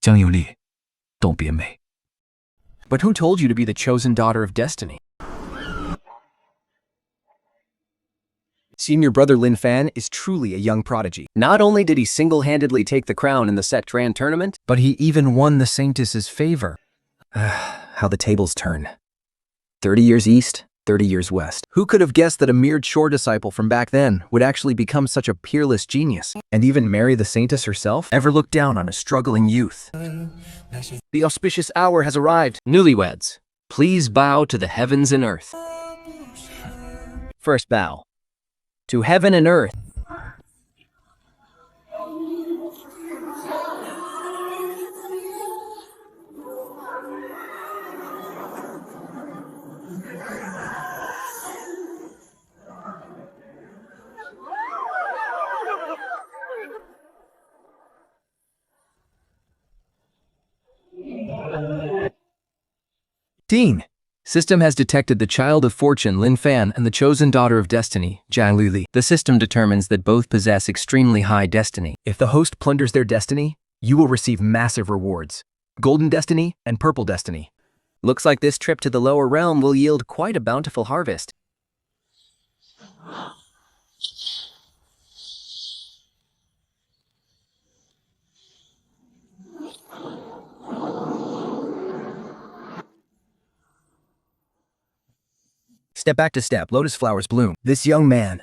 江有力，don't be a mate. But who told you to be the chosen daughter of destiny? Senior brother Lin Fan is truly a young prodigy. Not only did he single-handedly take the crown in the Sect Grand tournament, but he even won the Saintess's favor. How the tables turn. 30 years east, 30 years west. Who could have guessed that a mere chore disciple from back then would actually become such a peerless genius, and even marry the Saintess herself? Ever look down on a struggling youth? The auspicious hour has arrived. Newlyweds, please bow to the heavens and earth. First bow. To heaven and earth. Dean. System has detected the child of fortune, Lin Fan, and the chosen daughter of destiny, Jiang Luli. The system determines that both possess extremely high destiny. If the host plunders their destiny, you will receive massive rewards. Golden destiny and purple destiny. Looks like this trip to the lower realm will yield quite a bountiful harvest. Step back to step, lotus flowers bloom. This young man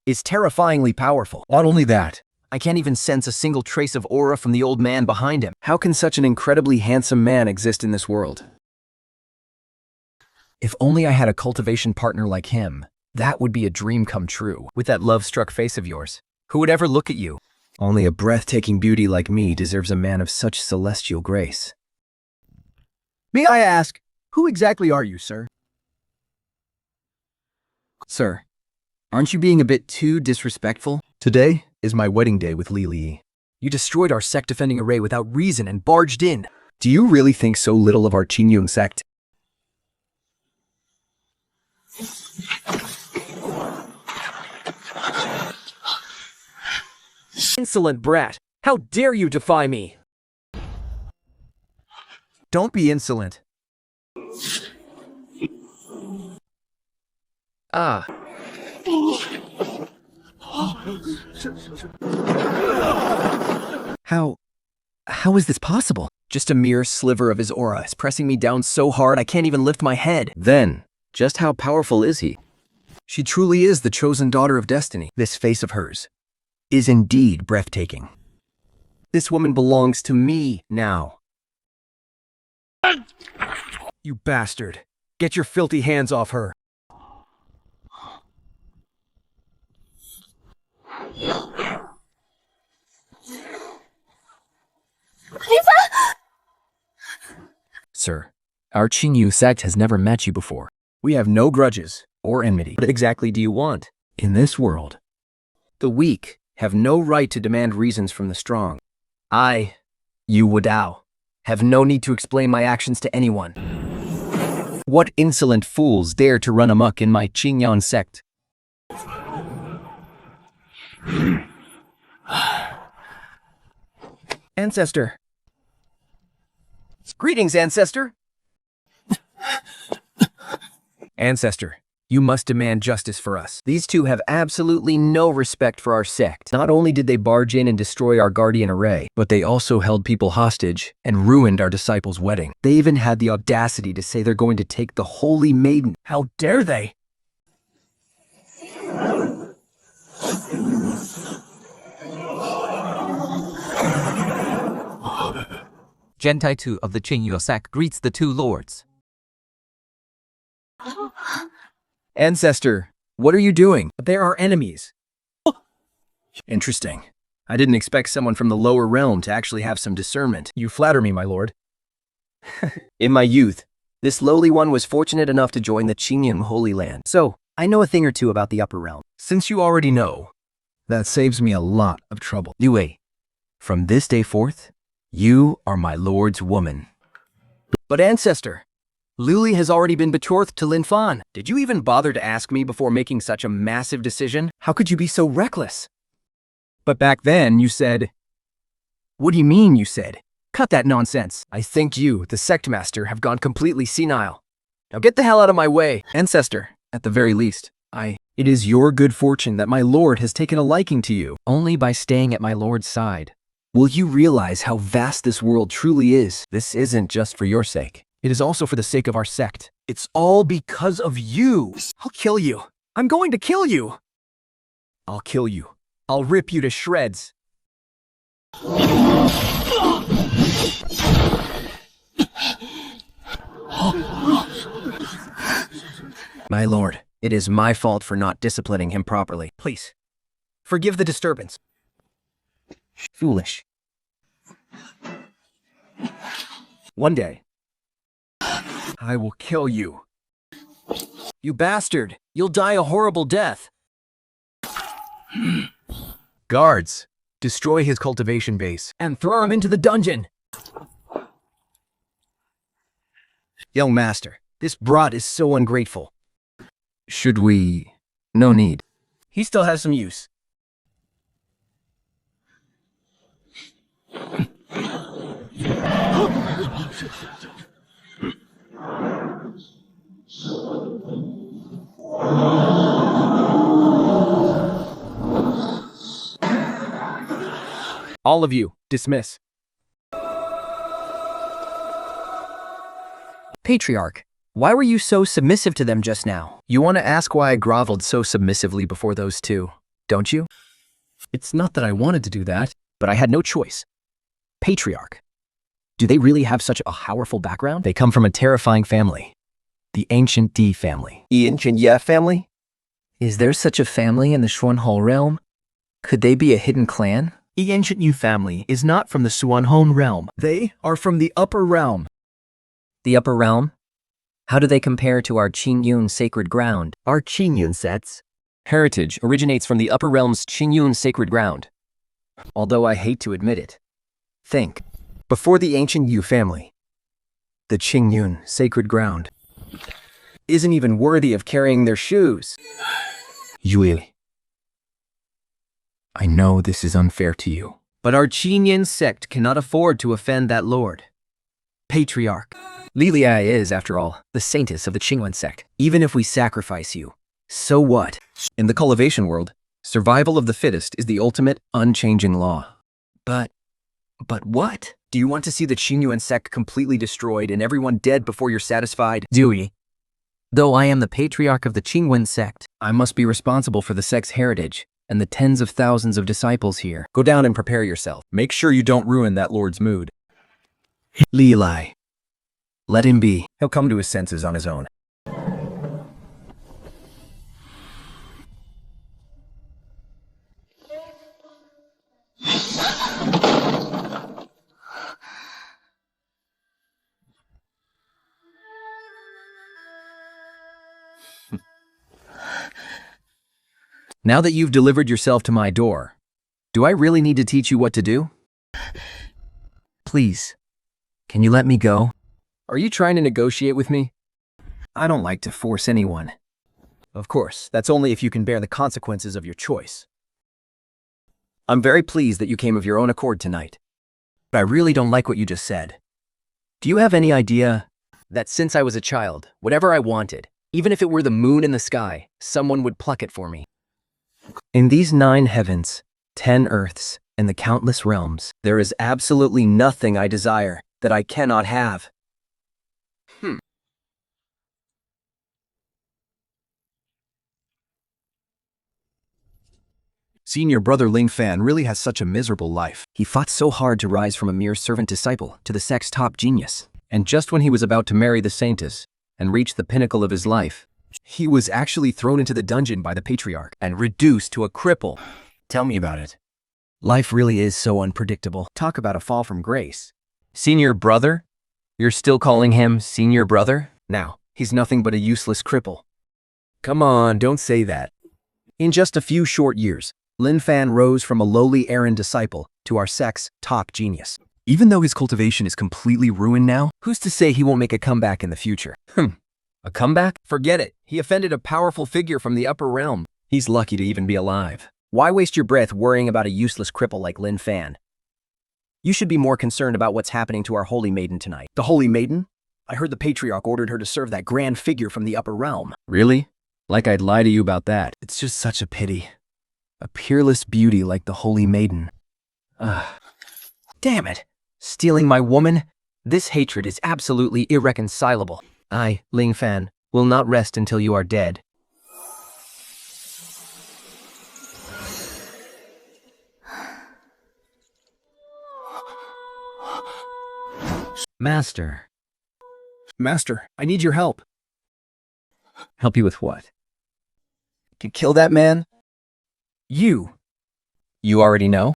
is terrifyingly powerful. Not only that, I can't even sense a single trace of aura from the old man behind him. How can such an incredibly handsome man exist in this world? If only I had a cultivation partner like him, that would be a dream come true. With that love-struck face of yours, who would ever look at you? Only a breathtaking beauty like me deserves a man of such celestial grace. May I ask, who exactly are you, sir? Sir, aren't you being a bit too disrespectful? Today is my wedding day with Li Li. You destroyed our sect-defending array without reason and barged in. Do you really think so little of our Qingyun sect? Insolent brat! How dare you defy me? Don't be insolent. Ah. How is this possible? Just a mere sliver of his aura is pressing me down so hard I can't even lift my head. Then, just how powerful is he? She truly is the chosen daughter of destiny. This face of hers is indeed breathtaking. This woman belongs to me now. You bastard. Get your filthy hands off her. Sir, our Qinyu sect has never met you before. We have no grudges or enmity. What exactly do you want? In this world, the weak have no right to demand reasons from the strong. I, you Wudao, have no need to explain my actions to anyone. What insolent fools dare to run amok in my Qingyun sect? Ancestor. Greetings, Ancestor. Ancestor, you must demand justice for us. These two have absolutely no respect for our sect. Not only did they barge in and destroy our guardian array, but they also held people hostage and ruined our disciple's wedding. They even had the audacity to say they're going to take the holy maiden. How dare they? Gentai 2 of the Qinyu sect greets the two lords. Ancestor, what are you doing? They're our enemies. Interesting. I didn't expect someone from the lower realm to actually have some discernment. You flatter me, my lord. In my youth, this lowly one was fortunate enough to join the Qingyun Holy Land. So, I know a thing or two about the upper realm. Since you already know, that saves me a lot of trouble. Liu Wei, from this day forth, you are my lord's woman. But Ancestor, Luli has already been betrothed to Lin Fan. Did you even bother to ask me before making such a massive decision? How could you be so reckless? But back then, you said... What do you mean, you said? Cut that nonsense. I think you, the sect master, have gone completely senile. Now get the hell out of my way. Ancestor, at the very least, it is your good fortune that my lord has taken a liking to you. Only by staying at my lord's side will you realize how vast this world truly is. This isn't just for your sake. It is also for the sake of our sect. It's all because of you. I'll kill you. I'm going to kill you. I'll kill you. I'll rip you to shreds. My lord, it is my fault for not disciplining him properly. Please, forgive the disturbance. Foolish. One day, I will kill you. You bastard! You'll die a horrible death. Guards, destroy his cultivation base and throw him into the dungeon. Young master, this brat is so ungrateful. Should we? No need. He still has some use. All of you, dismiss. Patriarch, why were you so submissive to them just now? You want to ask why I groveled so submissively before those two, don't you? It's not that I wanted to do that, but I had no choice. Patriarch, do they really have such a powerful background? They come from a terrifying family. The Ancient D family. The Ancient Ye family? Is there such a family in the Xuanhou realm? Could they be a hidden clan? The Ancient Yu family is not from the Xuanhou realm. They are from the Upper Realm. The Upper Realm? How do they compare to our Qingyun sacred ground? Our Qingyun set's heritage originates from the Upper Realm's Qingyun sacred ground. Although I hate to admit it. Think, before the Ancient Yu family, the Qingyun sacred ground isn't even worthy of carrying their shoes. Yui, I know this is unfair to you, but our Qingyun sect cannot afford to offend that lord. Patriarch, Li Liai is, after all, the saintess of the Qingyun sect. Even if we sacrifice you, so what? In the cultivation world, survival of the fittest is the ultimate, unchanging law. But what? Do you want to see the Qingyun sect completely destroyed and everyone dead before you're satisfied? Dewey. Though I am the patriarch of the Qingyun sect, I must be responsible for the sect's heritage and the tens of thousands of disciples here. Go down and prepare yourself. Make sure you don't ruin that lord's mood. Li Lai. Let him be. He'll come to his senses on his own. Now that you've delivered yourself to my door, do I really need to teach you what to do? Please, can you let me go? Are you trying to negotiate with me? I don't like to force anyone. Of course, that's only if you can bear the consequences of your choice. I'm very pleased that you came of your own accord tonight, but I really don't like what you just said. Do you have any idea that since I was a child, whatever I wanted, even if it were the moon in the sky, someone would pluck it for me? In these 9 heavens, 10 earths, and the countless realms, there is absolutely nothing I desire that I cannot have. Senior brother Ling Fan really has such a miserable life. He fought so hard to rise from a mere servant disciple to the sect's top genius. And just when he was about to marry the saintess and reach the pinnacle of his life, he was actually thrown into the dungeon by the patriarch and reduced to a cripple. Tell me about it. Life really is so unpredictable. Talk about a fall from grace. Senior brother? You're still calling him senior brother? Now, he's nothing but a useless cripple. Come on, don't say that. In just a few short years, Lin Fan rose from a lowly errand disciple to our sect's top genius. Even though his cultivation is completely ruined now, who's to say he won't make a comeback in the future? A comeback? Forget it. He offended a powerful figure from the upper realm. He's lucky to even be alive. Why waste your breath worrying about a useless cripple like Lin Fan? You should be more concerned about what's happening to our holy maiden tonight. The holy maiden? I heard the patriarch ordered her to serve that grand figure from the upper realm. Really? Like I'd lie to you about that. It's just such a pity. A peerless beauty like the holy maiden. Damn it! Stealing my woman? This hatred is absolutely irreconcilable. I, Ling Fan, will not rest until you are dead. Master. Master, I need your help. Help you with what? To kill that man? You. You already know?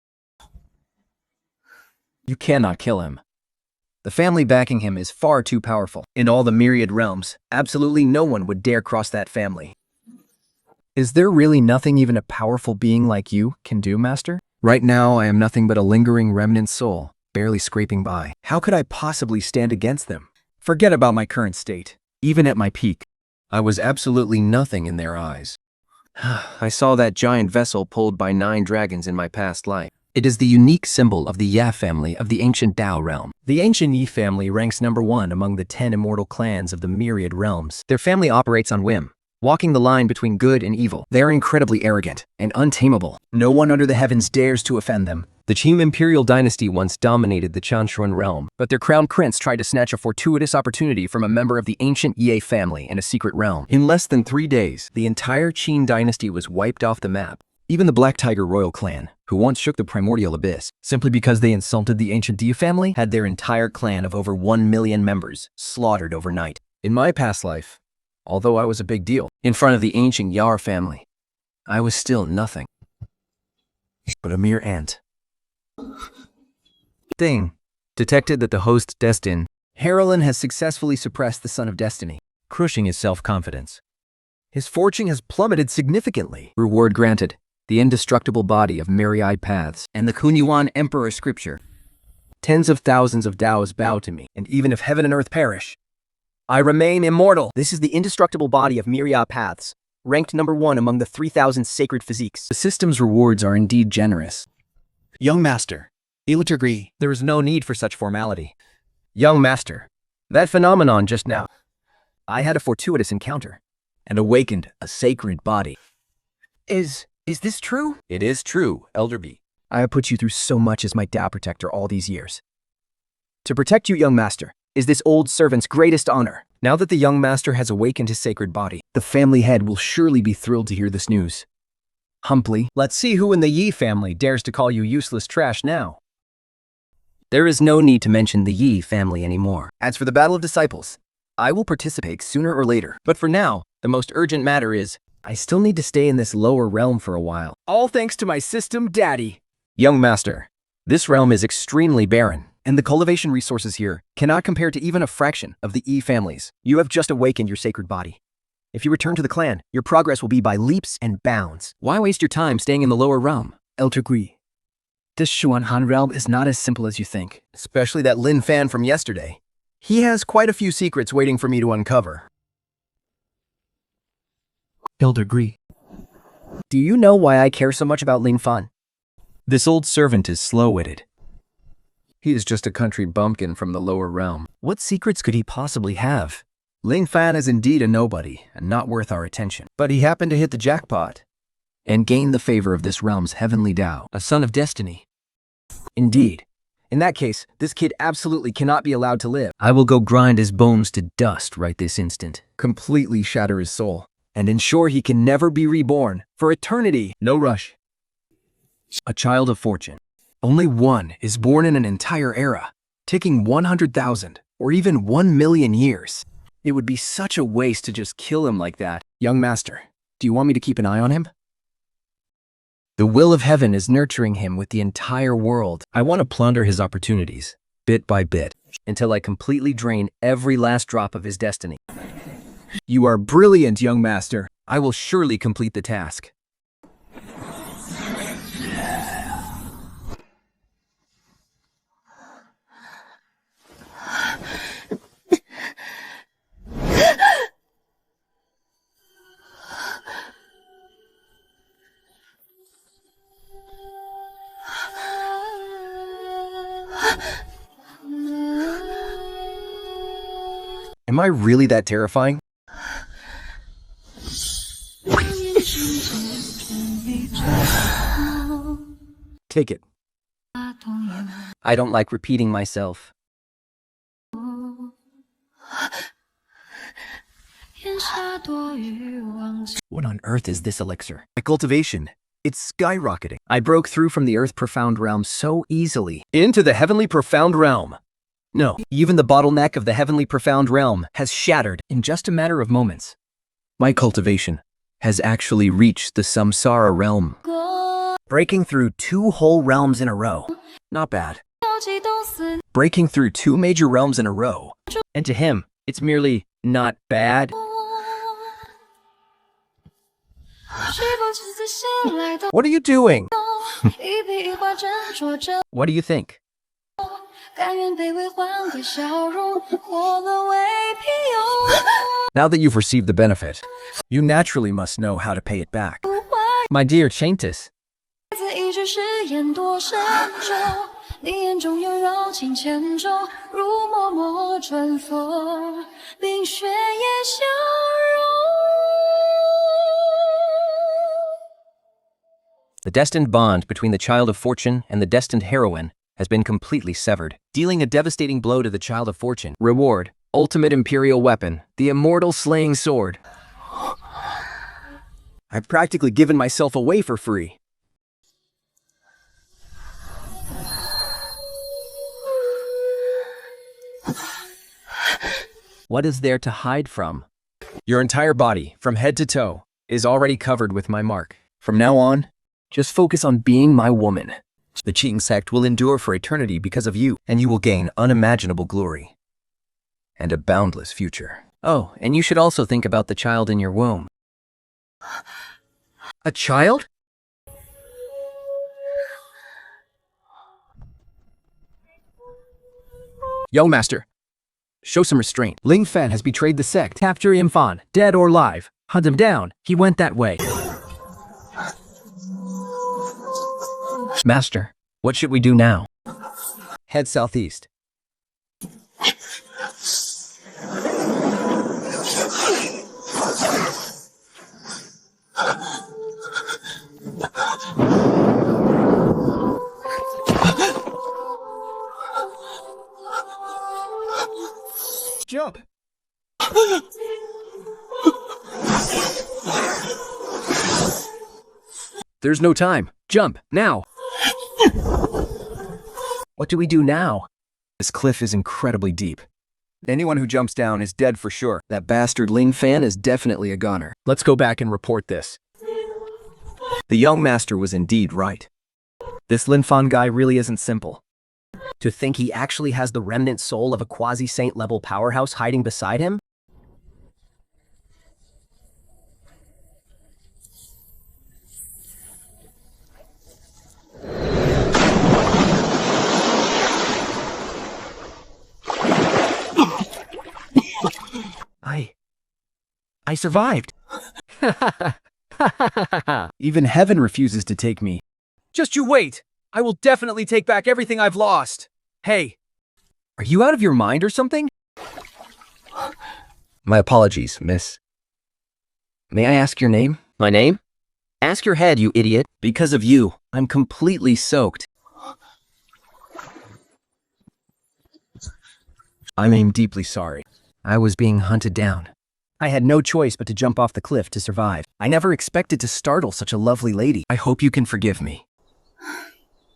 You cannot kill him. The family backing him is far too powerful. In all the myriad realms, absolutely no one would dare cross that family. Is there really nothing even a powerful being like you can do, Master? Right now, I am nothing but a lingering remnant soul, barely scraping by. How could I possibly stand against them? Forget about my current state. Even at my peak, I was absolutely nothing in their eyes. I saw that giant vessel pulled by 9 dragons in my past life. It is the unique symbol of the Ya family of the ancient Dao realm. The ancient Yi family ranks #1 among the 10 immortal clans of the myriad realms. Their family operates on whim, walking the line between good and evil. They are incredibly arrogant and untamable. No one under the heavens dares to offend them. The Qing imperial dynasty once dominated the Chanshuan realm, but their crown prince tried to snatch a fortuitous opportunity from a member of the ancient Ye family in a secret realm. In less than 3 days, the entire Qin dynasty was wiped off the map. Even the Black Tiger royal clan, who once shook the primordial abyss, simply because they insulted the ancient Ye family, had their entire clan of over 1 million members slaughtered overnight. In my past life, although I was a big deal, in front of the ancient Yar family, I was still nothing but a mere ant. Thing. Detected that the host destined. Harolin has successfully suppressed the Son of Destiny, crushing his self-confidence. His fortune has plummeted significantly. Reward granted. The indestructible body of myriad paths and the Kunyuan Emperor scripture. Tens of thousands of Daos bow to me, and even if heaven and earth perish, I remain immortal. This is the indestructible body of myriad paths, ranked #1 among the 3,000 sacred physiques. The system's rewards are indeed generous. Young Master, you to agree. There is no need for such formality. Young Master, that phenomenon just now. I had a fortuitous encounter and awakened a sacred body. Is this true? It is true, Elder B. I have put you through so much as my Tao protector all these years. To protect you, young master, is this old servant's greatest honor. Now that the young master has awakened his sacred body, the family head will surely be thrilled to hear this news. Humbly, let's see who in the Yi family dares to call you useless trash now. There is no need to mention the Yi family anymore. As for the Battle of Disciples, I will participate sooner or later. But for now, the most urgent matter is, I still need to stay in this lower realm for a while. All thanks to my system daddy. Young master, this realm is extremely barren, and the cultivation resources here cannot compare to even a fraction of the Yi families. You have just awakened your sacred body. If you return to the clan, your progress will be by leaps and bounds. Why waste your time staying in the lower realm? Elder Gui, this Xuanhan realm is not as simple as you think. Especially that Lin Fan from yesterday. He has quite a few secrets waiting for me to uncover. Elder Gui, Do you know why I care so much about Lin Fan? This old servant is slow-witted. He is just a country bumpkin from the lower realm. What secrets could he possibly have? Ling Fan is indeed a nobody and not worth our attention. But he happened to hit the jackpot and gain the favor of this realm's heavenly Dao, a son of destiny. Indeed. In that case, this kid absolutely cannot be allowed to live. I will go grind his bones to dust right this instant, completely shatter his soul, and ensure he can never be reborn for eternity. No rush. A child of fortune. Only one is born in an entire era, ticking 100,000 or even 1 million years. It would be such a waste to just kill him like that. Young master, do you want me to keep an eye on him? The will of heaven is nurturing him with the entire world. I want to plunder his opportunities, bit by bit, until I completely drain every last drop of his destiny. You are brilliant, young master. I will surely complete the task. Am I really that terrifying? Take it. I don't like repeating myself. What on earth is this elixir? My cultivation. It's skyrocketing. I broke through from the Earth Profound Realm so easily. Into the Heavenly Profound Realm. No, even the bottleneck of the Heavenly Profound Realm has shattered in just a matter of moments. My cultivation has actually reached the Samsara Realm. Breaking through 2 whole realms in a row. Not bad. Breaking through 2 major realms in a row. And to him, it's merely not bad. What are you doing? What do you think? Now that you've received the benefit, you naturally must know how to pay it back. My dear Chaintus. The destined bond between the Child of Fortune and the destined heroine has been completely severed, dealing a devastating blow to the Child of Fortune. Reward, ultimate imperial weapon, the immortal slaying sword. I've practically given myself away for free. What is there to hide from? Your entire body, from head to toe, is already covered with my mark. From now on, just focus on being my woman. The cheating sect will endure for eternity because of you, and you will gain unimaginable glory and a boundless future. Oh, and you should also think about the child in your womb. A child? Young master, show some restraint. Ling Fan has betrayed the sect. Capture Im Fan, dead or alive. Hunt him down. He went that way. Master, what should we do now? Head southeast. Jump! There's no time. Jump, now! What do we do now? This cliff is incredibly deep. Anyone who jumps down is dead for sure. That bastard Ling Fan is definitely a goner. Let's go back and report this. The young master was indeed right. This Lin Fan guy really isn't simple. To think he actually has the remnant soul of a quasi-saint level powerhouse hiding beside him? I survived. Even heaven refuses to take me. Just you wait. I will definitely take back everything I've lost. Hey, are you out of your mind or something? My apologies, miss. May I ask your name? My name? Ask your head, you idiot. Because of you, I'm completely soaked. I'm deeply sorry. I was being hunted down. I had no choice but to jump off the cliff to survive. I never expected to startle such a lovely lady. I hope you can forgive me.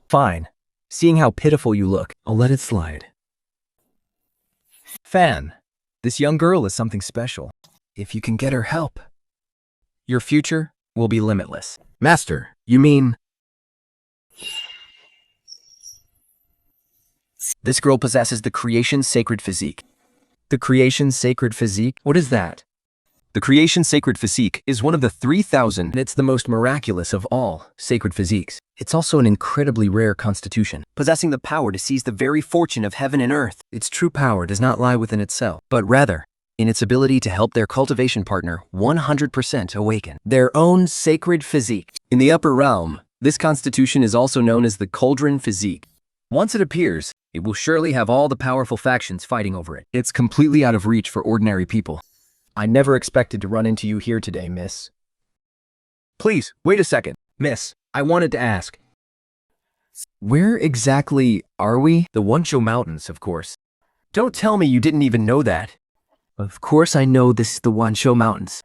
Fine. Seeing how pitiful you look, I'll let it slide. Fan, this young girl is something special. If you can get her help, your future will be limitless. Master, you mean... This girl possesses the creation's sacred physique. The creation's sacred physique? What is that? The creation's sacred physique is one of the 3,000, and it's the most miraculous of all sacred physiques. It's also an incredibly rare constitution, possessing the power to seize the very fortune of heaven and earth. Its true power does not lie within itself, but rather in its ability to help their cultivation partner 100% awaken their own sacred physique. In the upper realm, this constitution is also known as the cauldron physique. Once it appears, It will surely have all the powerful factions fighting over it. It's completely out of reach for ordinary people. I never expected to run into you here today, miss. Please, wait a second. Miss, I wanted to ask. Where exactly are we? The Wudao Mountains, of course. Don't tell me you didn't even know that. Of course I know this is the Wudao Mountains.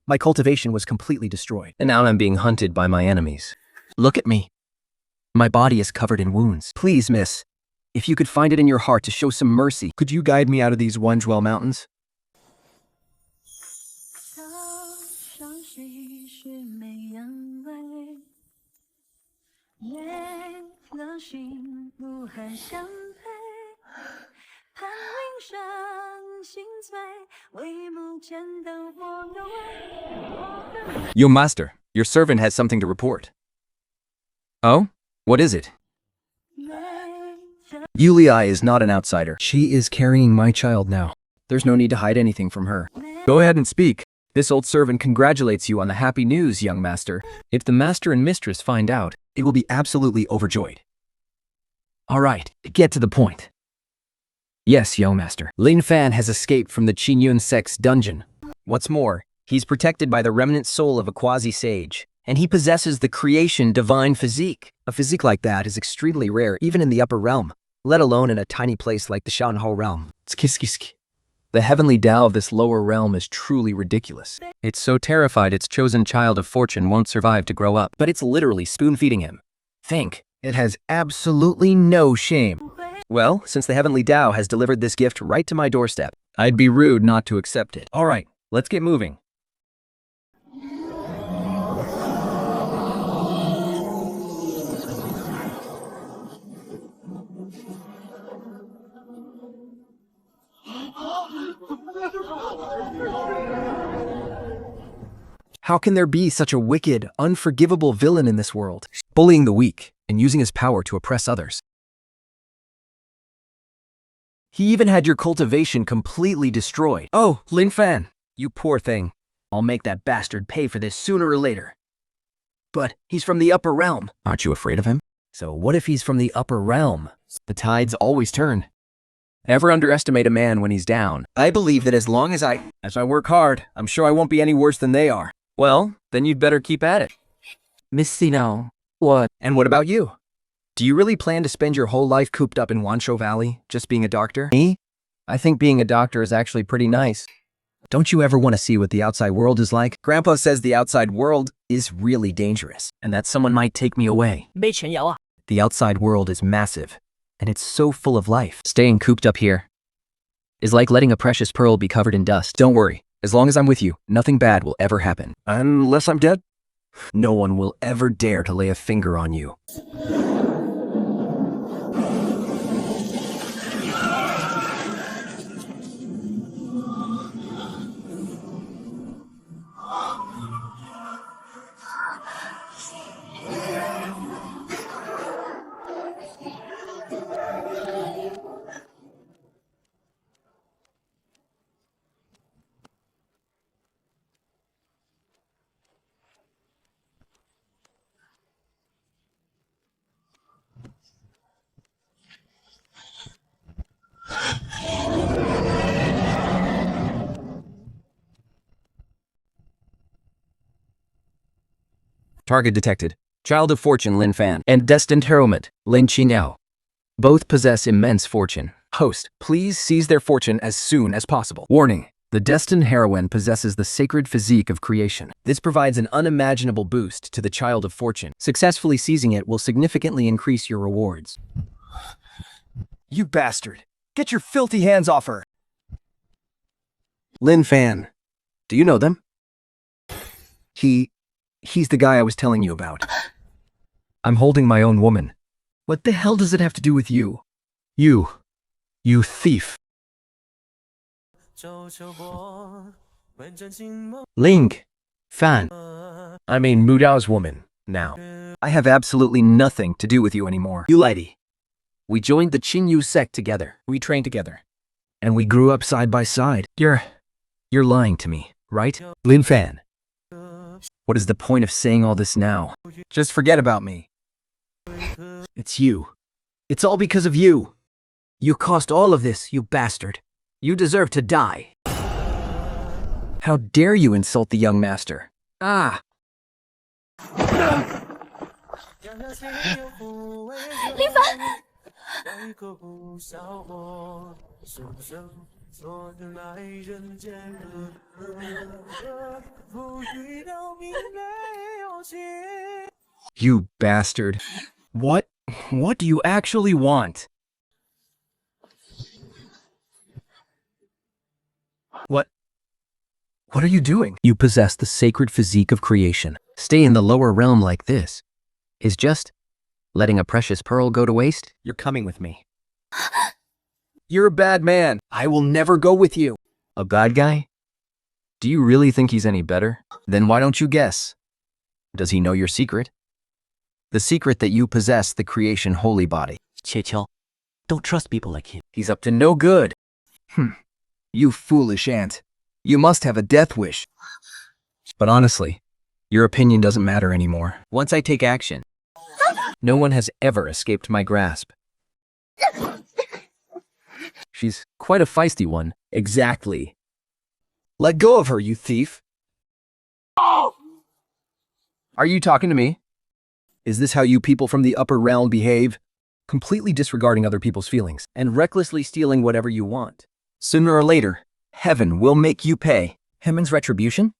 My cultivation was completely destroyed, and now I'm being hunted by my enemies. Look at me. My body is covered in wounds. Please, miss, if you could find it in your heart to show some mercy, could you guide me out of these Wudao Mountains? Yo, master, your servant has something to report. Oh? What is it? Yulia is not an outsider. She is carrying my child now. There's no need to hide anything from her. Go ahead and speak. This old servant congratulates you on the happy news, young master. If the master and mistress find out, it will be absolutely overjoyed. All right, get to the point. Yes, young master. Lin Fan has escaped from the Qingyun sect's dungeon. What's more, he's protected by the remnant soul of a quasi-sage, and he possesses the creation divine physique. A physique like that is extremely rare even in the upper realm, let alone in a tiny place like the Shanhou realm. The heavenly Tao of this lower realm is truly ridiculous. It's so terrified its chosen child of fortune won't survive to grow up, but it's literally spoon-feeding him. Think, it has absolutely no shame. Well, since the heavenly Tao has delivered this gift right to my doorstep, I'd be rude not to accept it. All right, let's get moving. How can there be such a wicked, unforgivable villain in this world, bullying the weak and using his power to oppress others? He even had your cultivation completely destroyed. Oh, Lin Fan, you poor thing. I'll make that bastard pay for this sooner or later. But he's from the upper realm. Aren't you afraid of him? So what if he's from the upper realm? The tides always turn. Never underestimate a man when he's down. I believe that as long as I work hard, I'm sure I won't be any worse than they are. Well, then you'd better keep at it. Miss Sino, what? And what about you? Do you really plan to spend your whole life cooped up in Wudao Valley, just being a doctor? Me? I think being a doctor is actually pretty nice. Don't you ever want to see what the outside world is like? Grandpa says the outside world is really dangerous, and that someone might take me away. The outside world is massive, and it's so full of life. Staying cooped up here is like letting a precious pearl be covered in dust. Don't worry, as long as I'm with you, nothing bad will ever happen. Unless I'm dead? No one will ever dare to lay a finger on you. Target detected. Child of Fortune Lin Fan and Destined Heroine Lin Qiniao. Both possess immense fortune. Host, please seize their fortune as soon as possible. Warning. The Destined Heroine possesses the sacred physique of creation. This provides an unimaginable boost to the Child of Fortune. Successfully seizing it will significantly increase your rewards. You bastard! Get your filthy hands off her! Lin Fan. Do you know them? He's the guy I was telling you about. I'm holding my own woman. What the hell does it have to do with you? You thief. Ling Fan. I mean Wudao's woman, now. I have absolutely nothing to do with you anymore. You lady. We joined the Qinyu sect together. We trained together. And we grew up side by side. You're lying to me, right? Lin Fan. What is the point of saying all this now? Just forget about me. It's you. It's all because of you. You caused all of this, you bastard. You deserve to die. How dare you insult the young master? Ah! You bastard. What do you actually want? What are you doing? You possess the sacred physique of creation. Stay in the lower realm like this is just letting a precious pearl go to waste? You're coming with me. You're a bad man. I will never go with you. A bad guy? Do you really think he's any better? Then why don't you guess? Does he know your secret? The secret that you possess the creation holy body. Qiqiao, don't trust people like him. He's up to no good. You foolish ant. You must have a death wish. But honestly, your opinion doesn't matter anymore. Once I take action, no one has ever escaped my grasp. She's quite a feisty one. Exactly. Let go of her, you thief. Are you talking to me? Is this how you people from the upper realm behave? Completely disregarding other people's feelings and recklessly stealing whatever you want. Sooner or later, heaven will make you pay. Heaven's retribution?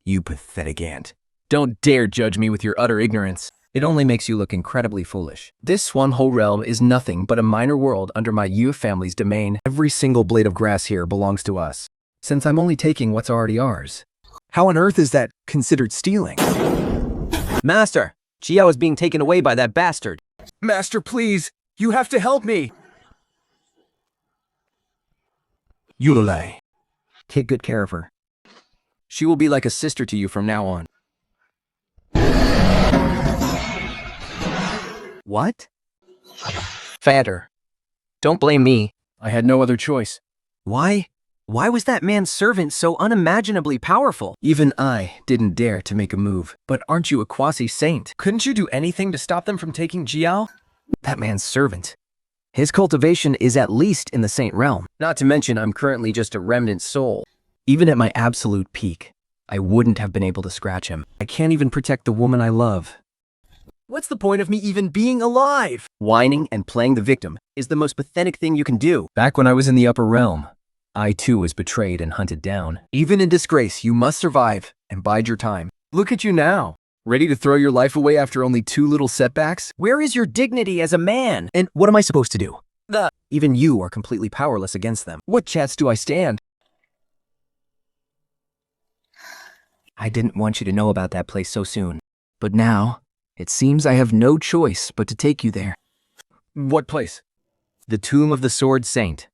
You pathetic ant. Don't dare judge me with your utter ignorance. It only makes you look incredibly foolish. This one whole realm is nothing but a minor world under my Yu family's domain. Every single blade of grass here belongs to us, since I'm only taking what's already ours. How on earth is that considered stealing? Master, Jiao is being taken away by that bastard. Master, please, you have to help me. Yulai. Take good care of her. She will be like a sister to you from now on. What? Fatter. Don't blame me. I had no other choice. Why? Why was that man's servant so unimaginably powerful? Even I didn't dare to make a move. But aren't you a quasi-saint? Couldn't you do anything to stop them from taking Jiao? That man's servant. His cultivation is at least in the saint realm. Not to mention I'm currently just a remnant soul. Even at my absolute peak, I wouldn't have been able to scratch him. I can't even protect the woman I love. What's the point of me even being alive? Whining and playing the victim is the most pathetic thing you can do. Back when I was in the upper realm, I too was betrayed and hunted down. Even in disgrace, you must survive and bide your time. Look at you now. Ready to throw your life away after only 2 little setbacks? Where is your dignity as a man? And what am I supposed to do? Even you are completely powerless against them. What chance do I stand? I didn't want you to know about that place so soon. But now, it seems I have no choice but to take you there. What place? The Tomb of the Sword Saint.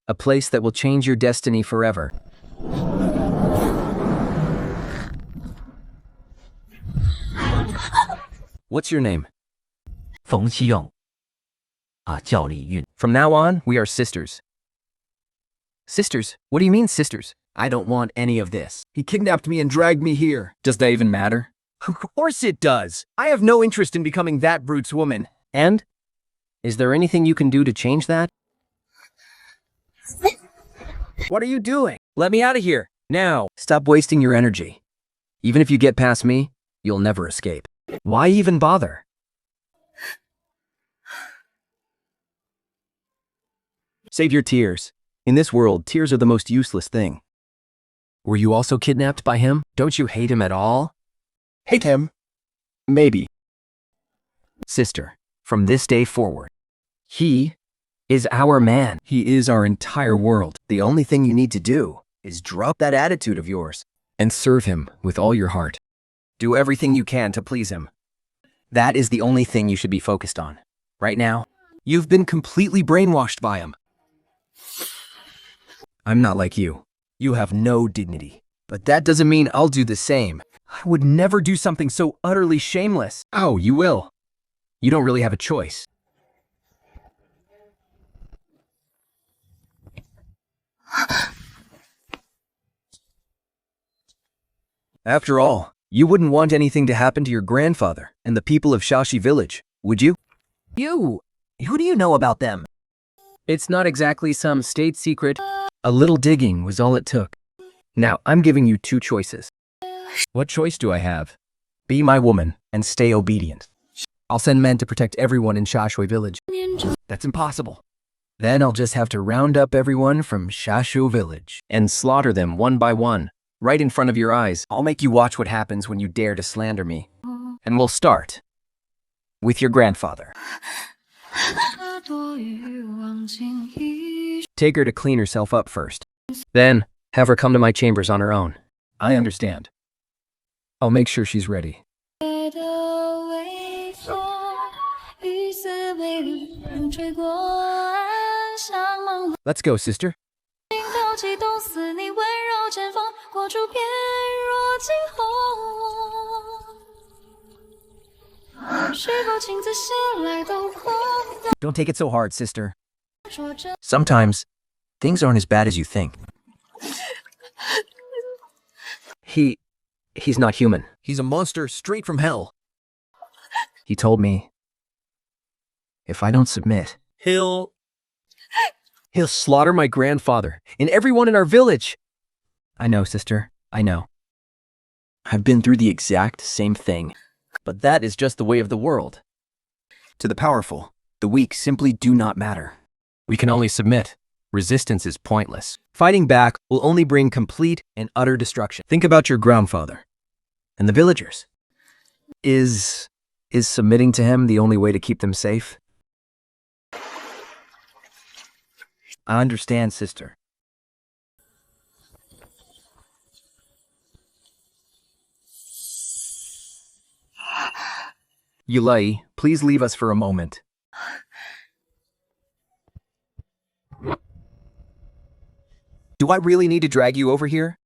A place that will change your destiny forever. What's your name? 冯希用，叫李运。 From now on, we are sisters. Sisters? What do you mean sisters? I don't want any of this. He kidnapped me and dragged me here. Does that even matter? Of course it does. I have no interest in becoming that brute's woman. And? Is there anything you can do to change that? What are you doing? Let me out of here. Now. Stop wasting your energy. Even if you get past me, you'll never escape. Why even bother? Save your tears. In this world, tears are the most useless thing. Were you also kidnapped by him? Don't you hate him at all? Hate him? Maybe. Sister, from this day forward, he is our man. He is our entire world. The only thing you need to do is drop that attitude of yours and serve him with all your heart. Do everything you can to please him. That is the only thing you should be focused on. Right now, you've been completely brainwashed by him. I'm not like you. You have no dignity. But that doesn't mean I'll do the same. I would never do something so utterly shameless. Oh, you will. You don't really have a choice. After all, you wouldn't want anything to happen to your grandfather and the people of Shashi village, would you? You! Who do you know about them? It's not exactly some state secret. A little digging was all it took. Now, I'm giving you two choices. What choice do I have? Be my woman and stay obedient. I'll send men to protect everyone in Shashui village. That's impossible. Then I'll just have to round up everyone from Shashu village and slaughter them one by one, right in front of your eyes. I'll make you watch what happens when you dare to slander me. And we'll start with your grandfather. Take her to clean herself up first. Then have her come to my chambers on her own. I understand. I'll make sure she's ready. Let's go, sister. Don't take it so hard, sister. Sometimes, things aren't as bad as you think. He's not human. He's a monster straight from hell. He told me, if I don't submit, he'll slaughter my grandfather and everyone in our village. I know, sister. I know. I've been through the exact same thing. But that is just the way of the world. To the powerful, the weak simply do not matter. We can only submit. Resistance is pointless. Fighting back will only bring complete and utter destruction. Think about your grandfather and the villagers. Is submitting to him the only way to keep them safe? I understand, sister. Yulai, please leave us for a moment. Do I really need to drag you over here?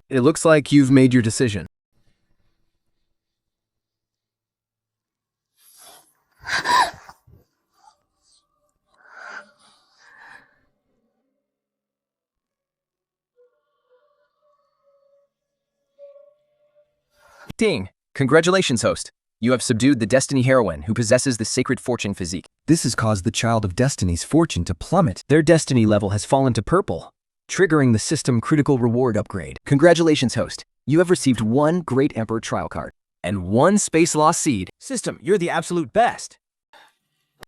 It looks like you've made your decision. Ding! Congratulations, host. You have subdued the Destiny heroine who possesses the sacred fortune physique. This has caused the child of Destiny's fortune to plummet. Their Destiny level has fallen to purple, triggering the system critical reward upgrade. Congratulations, host. You have received 1 Great Emperor trial card and 1 Space Law seed. System, you're the absolute best.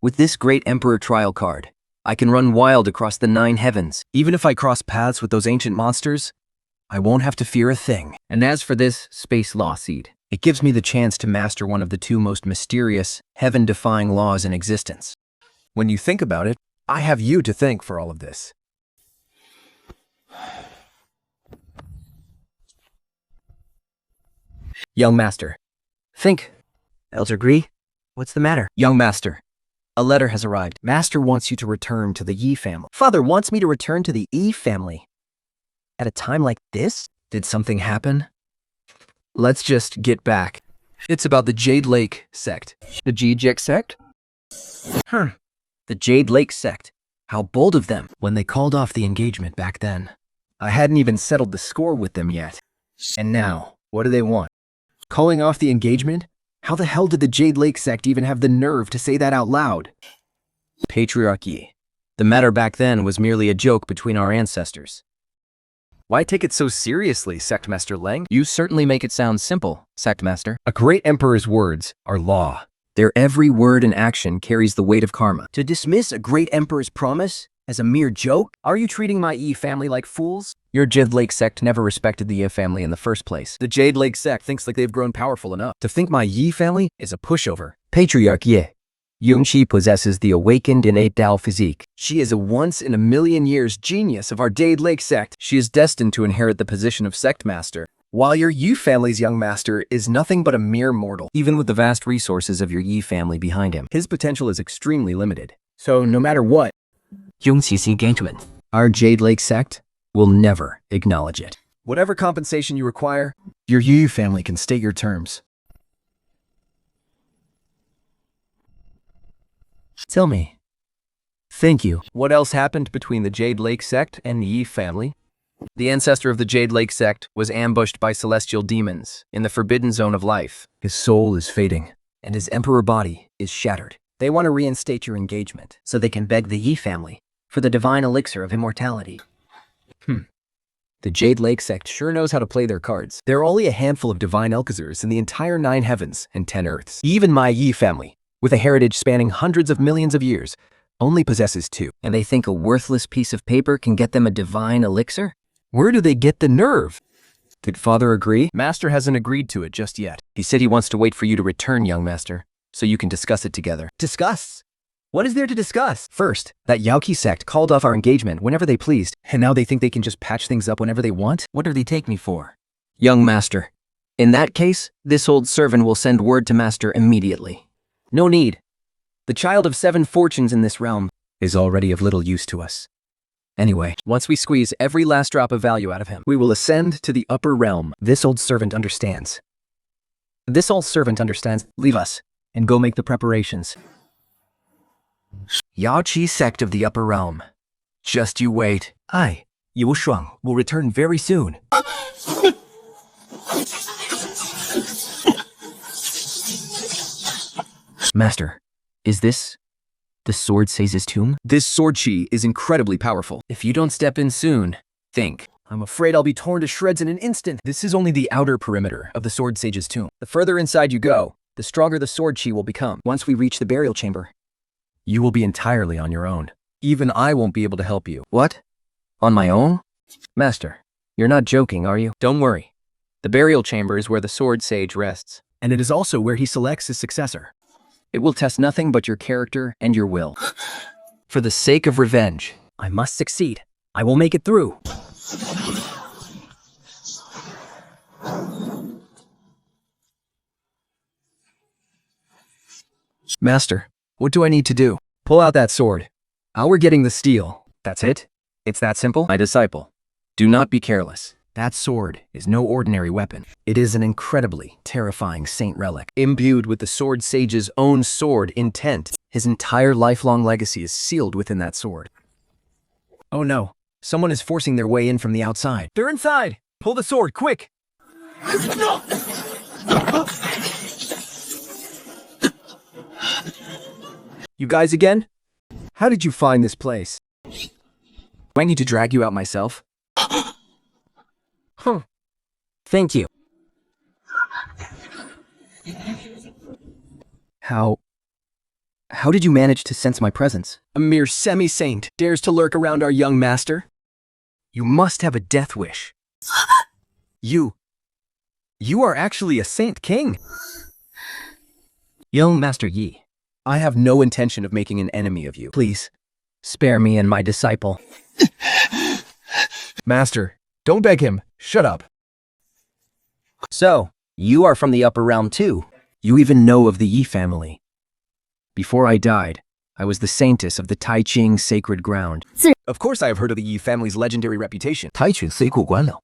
With this Great Emperor trial card, I can run wild across the 9 heavens. Even if I cross paths with those ancient monsters, I won't have to fear a thing. And as for this Space Law seed, it gives me the chance to master one of the 2 most mysterious, heaven-defying laws in existence. When you think about it, I have you to thank for all of this. Young Master. Think. Elder Gree, what's the matter? Young Master, a letter has arrived. Master wants you to return to the Yi family. Father wants me to return to the Yi family. At a time like this? Did something happen? Let's just get back. It's about the Jade Lake sect. The Jijek sect? The Jade Lake sect. How bold of them when they called off the engagement back then. I hadn't even settled the score with them yet. And now, what do they want? Calling off the engagement? How the hell did the Jade Lake sect even have the nerve to say that out loud? Patriarchy. The matter back then was merely a joke between our ancestors. Why take it so seriously, Sectmaster Leng? You certainly make it sound simple, Sectmaster. A great emperor's words are law. Their every word and action carries the weight of karma. To dismiss a great emperor's promise as a mere joke? Are you treating my Yi family like fools? Your Jade Lake sect never respected the Yi family in the first place. The Jade Lake sect thinks like they've grown powerful enough to think my Yi family is a pushover. Patriarch Ye. Yunqi possesses the awakened innate Dao physique. She is a once-in-a-million-years genius of our Jade Lake sect. She is destined to inherit the position of sect master, while your Yi family's young master is nothing but a mere mortal. Even with the vast resources of your Yi family behind him, his potential is extremely limited. So no matter what, Yunqi's engagement. our Jade Lake sect will never acknowledge it. Whatever compensation you require, your Yi family can state your terms. Tell me. Thank you. What else happened between the Jade Lake sect and the Yi family? The ancestor of the Jade Lake sect was ambushed by celestial demons in the forbidden zone of life. His soul is fading, and his emperor body is shattered. They want to reinstate your engagement, so they can beg the Yi family for the divine elixir of immortality. The Jade Lake sect sure knows how to play their cards. There are only a handful of divine Alcazars in the entire 9 heavens and 10 earths. Even my Yi family, with a heritage spanning hundreds of millions of years, only possesses 2. And they think a worthless piece of paper can get them a divine elixir? Where do they get the nerve? Did Father agree? Master hasn't agreed to it just yet. He said he wants to wait for you to return, young master, so you can discuss it together. Discuss? What is there to discuss? First, that Yaoqi sect called off our engagement whenever they pleased, and now they think they can just patch things up whenever they want? What do they take me for? Young master. In that case, this old servant will send word to master immediately. No need. The child of 7 fortunes in this realm is already of little use to us. Anyway, once we squeeze every last drop of value out of him, we will ascend to the upper realm. This old servant understands. Leave us and go make the preparations. Yaoqi sect of the upper realm. Just you wait. I, Yu Shuang, will return very soon. Master, is this the Sword Sage's tomb? This sword chi is incredibly powerful. If you don't step in soon, think. I'm afraid I'll be torn to shreds in an instant. This is only the outer perimeter of the Sword Sage's tomb. The further inside you go, the stronger the sword chi will become. Once we reach the burial chamber, you will be entirely on your own. Even I won't be able to help you. What? On my own? Master, you're not joking, are you? Don't worry. The burial chamber is where the Sword Sage rests, and it is also where he selects his successor. It will test nothing but your character and your will. For the sake of revenge, I must succeed. I will make it through. Master, what do I need to do? Pull out that sword. We're getting the steel. That's it? It's that simple? My disciple, do not be careless. That sword is no ordinary weapon. It is an incredibly terrifying saint relic, imbued with the Sword Sage's own sword intent. His entire lifelong legacy is sealed within that sword. Oh no, someone is forcing their way in from the outside. They're inside! Pull the sword, quick! You guys again? How did you find this place? Do I need to drag you out myself? Thank you. How did you manage to sense my presence? A mere semi-saint dares to lurk around our young master? You must have a death wish. You are actually a saint king. Young Master Yi, I have no intention of making an enemy of you. Please, spare me and my disciple. Master, don't beg him. Shut up. So, you are from the upper realm too. You even know of the Yi family. Before I died, I was the saintess of the Tai Ching sacred ground. Of course I have heard of the Yi family's legendary reputation. Tai Ching 谁过关了？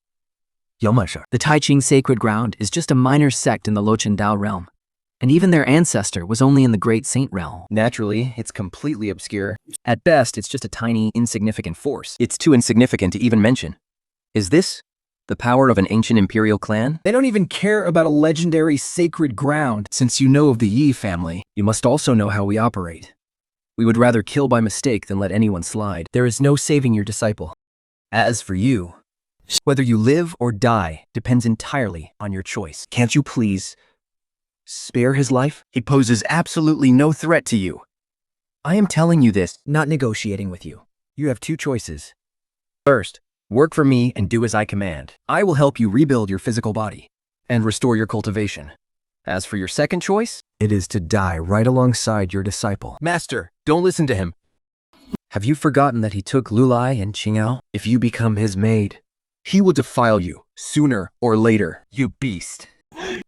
有本事。 The Tai Ching sacred ground is just a minor sect in the Dao realm, and even their ancestor was only in the Great Saint realm. Naturally, it's completely obscure. At best, it's just a tiny, insignificant force. It's too insignificant to even mention. Is this the power of an ancient imperial clan? They don't even care about a legendary sacred ground. Since you know of the Yi family, you must also know how we operate. We would rather kill by mistake than let anyone slide. There is no saving your disciple. As for you, whether you live or die depends entirely on your choice. Can't you please spare his life? He poses absolutely no threat to you. I am telling you this, not negotiating with you. You have 2 choices. First, work for me and do as I command. I will help you rebuild your physical body and restore your cultivation. As for your second choice, it is to die right alongside your disciple. Master, don't listen to him. Have you forgotten that he took Lulai and Qingao? If you become his maid, he will defile you sooner or later, you beast.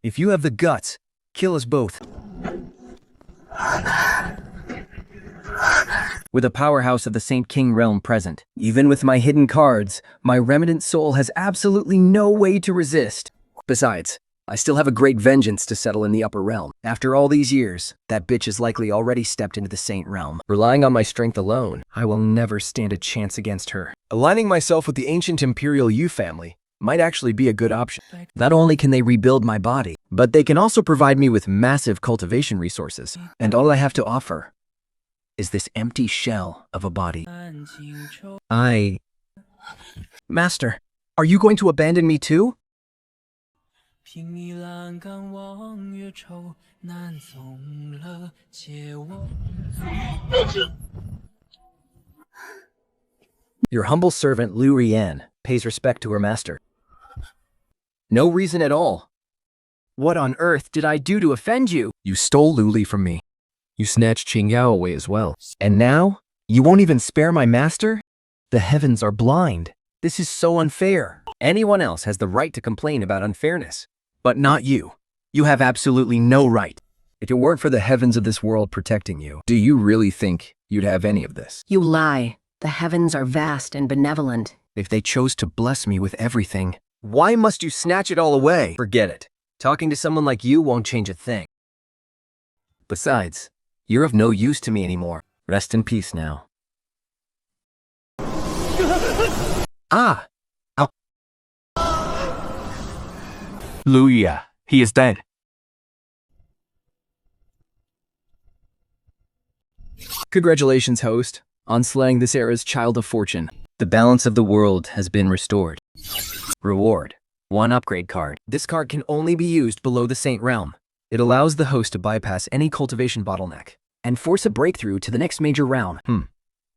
If you have the guts, kill us both. With a powerhouse of the Saint King realm present, even with my hidden cards, my remnant soul has absolutely no way to resist. Besides, I still have a great vengeance to settle in the upper realm. After all these years, that bitch has likely already stepped into the saint realm. Relying on my strength alone, I will never stand a chance against her. Aligning myself with the ancient imperial Yu family might actually be a good option. Not only can they rebuild my body, but they can also provide me with massive cultivation resources. And all I have to offer is this empty shell of a body. Master, are you going to abandon me too? 凭你栏杆望月愁，难送了借我。Your humble servant Liu Rian pays respect to her master. No reason at all. What on earth did I do to offend you? You stole Luli from me. You snatched Qingyao away as well. And now, you won't even spare my master? The heavens are blind. This is so unfair. Anyone else has the right to complain about unfairness. But not you. You have absolutely no right. If it weren't for the heavens of this world protecting you, do you really think you'd have any of this? You lie. The heavens are vast and benevolent. If they chose to bless me with everything, why must you snatch it all away? Forget it. Talking to someone like you won't change a thing. Besides, you're of no use to me anymore. Rest in peace now. Ah! Ow. Luya, he is dead. Congratulations, host, on slaying this era's child of fortune. The balance of the world has been restored. Reward: 1 upgrade card. This card can only be used below the Saint Realm. It allows the host to bypass any cultivation bottleneck and force a breakthrough to the next major realm.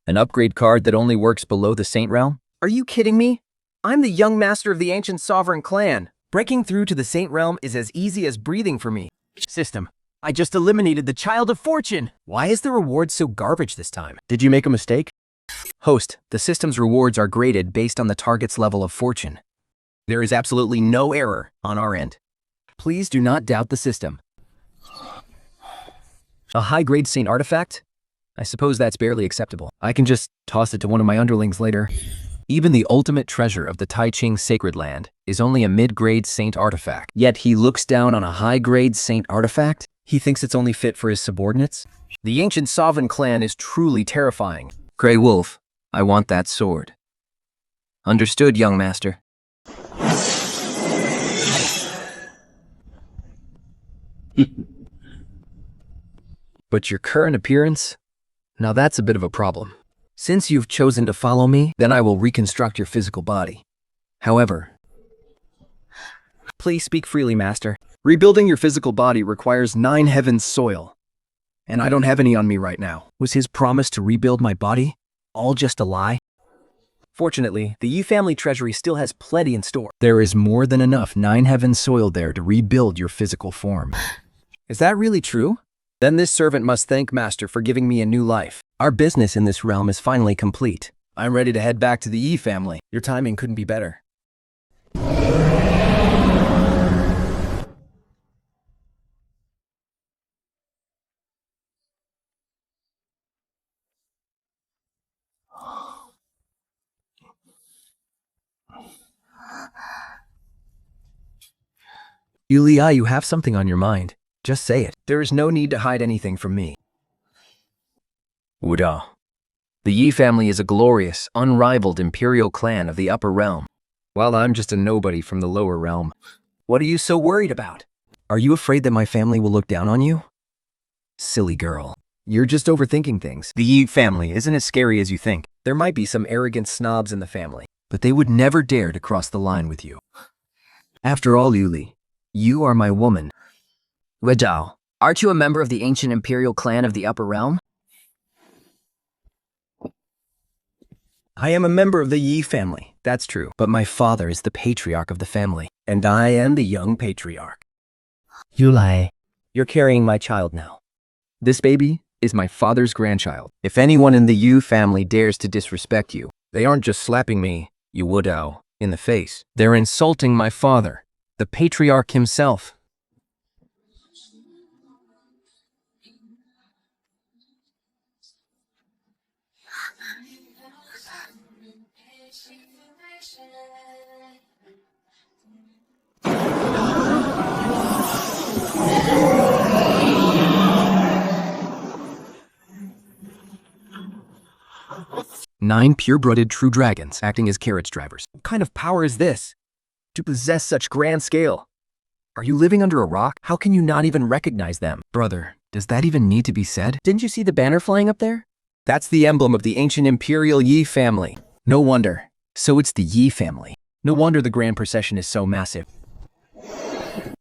An upgrade card that only works below the Saint Realm? Are you kidding me? I'm the young master of the ancient sovereign clan. Breaking through to the Saint Realm is as easy as breathing for me. System, I just eliminated the Child of Fortune. Why is the reward so garbage this time? Did you make a mistake? Host, the system's rewards are graded based on the target's level of fortune. There is absolutely no error on our end. Please do not doubt the system. A high-grade Saint artifact? I suppose that's barely acceptable. I can just toss it to one of my underlings later. Even the ultimate treasure of the Tai Ching sacred land is only a mid-grade saint artifact. Yet he looks down on a high-grade saint artifact? He thinks it's only fit for his subordinates? The ancient sovereign clan is truly terrifying. Grey Wolf, I want that sword. Understood, young master. But your current appearance? Now that's a bit of a problem. Since you've chosen to follow me, then I will reconstruct your physical body. However, please speak freely, master. Rebuilding your physical body requires 9 heavens soil, and I don't have any on me right now. Was his promise to rebuild my body all just a lie? Fortunately, the Yi family treasury still has plenty in store. There is more than enough 9 heavens soil there to rebuild your physical form. Is that really true? Then this servant must thank Master for giving me a new life. Our business in this realm is finally complete. I'm ready to head back to the Yi family. Your timing couldn't be better. Yulia, you have something on your mind. Just say it. There is no need to hide anything from me. Wudao. The Yi family is a glorious, unrivaled imperial clan of the upper realm, while I'm just a nobody from the lower realm. What are you so worried about? Are you afraid that my family will look down on you? Silly girl. You're just overthinking things. The Yi family isn't as scary as you think. There might be some arrogant snobs in the family, but they would never dare to cross the line with you. After all, Yuli, you are my woman. Wudao, aren't you a member of the ancient imperial clan of the Upper Realm? I am a member of the Yi family, that's true. But my father is the patriarch of the family, and I am the young patriarch. Yulai, You're carrying my child now. This baby is my father's grandchild. If anyone in the Yu family dares to disrespect you, they aren't just slapping me, you Wudao, in the face. They're insulting my father, the patriarch himself. 9 pureblooded true dragons acting as carriage drivers. What kind of power is this? To possess such grand scale? Are you living under a rock? How can you not even recognize them? Brother, does that even need to be said? Didn't you see the banner flying up there? That's the emblem of the ancient imperial Yi family. No wonder. So it's the Yi family. No wonder the grand procession is so massive.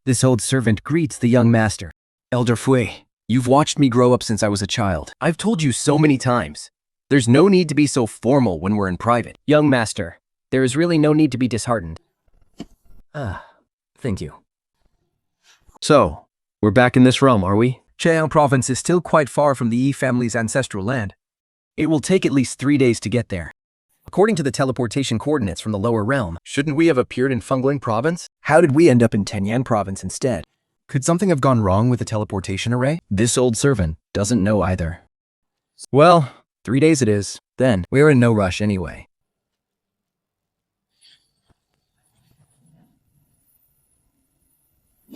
This old servant greets the young master. Elder Fui, you've watched me grow up since I was a child. I've told you so many times. There's no need to be so formal when we're in private. Young master, there is really no need to be disheartened. Thank you. So, we're back in this realm, are we? Cheong province is still quite far from the Yi family's ancestral land. It will take at least 3 days to get there. According to the teleportation coordinates from the lower realm, shouldn't we have appeared in Fengling province? How did we end up in Tenyan province instead? Could something have gone wrong with the teleportation array? This old servant doesn't know either. Well, 3 days it is. Then, we're in no rush anyway.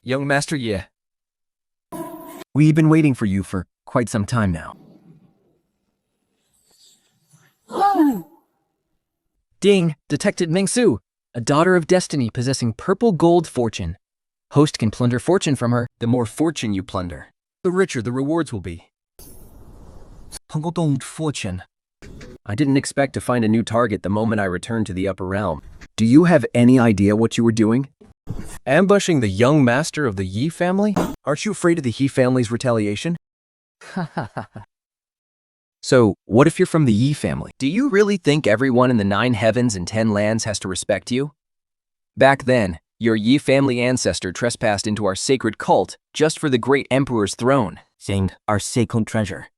Young Master Ye. We've been waiting for you for quite some time now. Ding! Detected Mingsu, a daughter of destiny possessing purple gold fortune. Host can plunder fortune from her. The more fortune you plunder, the richer the rewards will be. Fortune. I didn't expect to find a new target the moment I returned to the upper realm. Do you have any idea what you were doing? Ambushing the young master of the Yi family? Aren't you afraid of the Yi family's retaliation? So, what if you're from the Yi family? Do you really think everyone in the 9 heavens and 10 lands has to respect you? Back then, your Yi family ancestor trespassed into our sacred cult just for the great emperor's throne, saying our sacred treasure.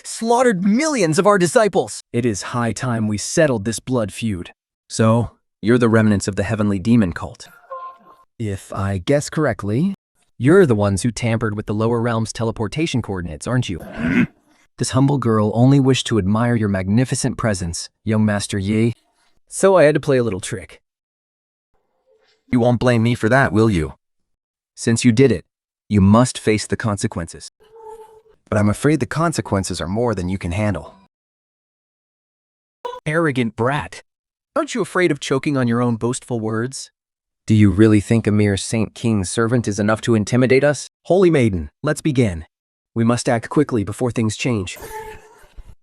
Slaughtered millions of our disciples! It is high time we settled this blood feud. So, you're the remnants of the heavenly demon cult. If I guess correctly, you're the ones who tampered with the lower realm's teleportation coordinates, aren't you? This humble girl only wished to admire your magnificent presence, young Master Yi. So I had to play a little trick. You won't blame me for that, will you? Since you did it, you must face the consequences. But I'm afraid the consequences are more than you can handle. Arrogant brat. Aren't you afraid of choking on your own boastful words? Do you really think a mere Saint King's servant is enough to intimidate us? Holy Maiden, let's begin. We must act quickly before things change.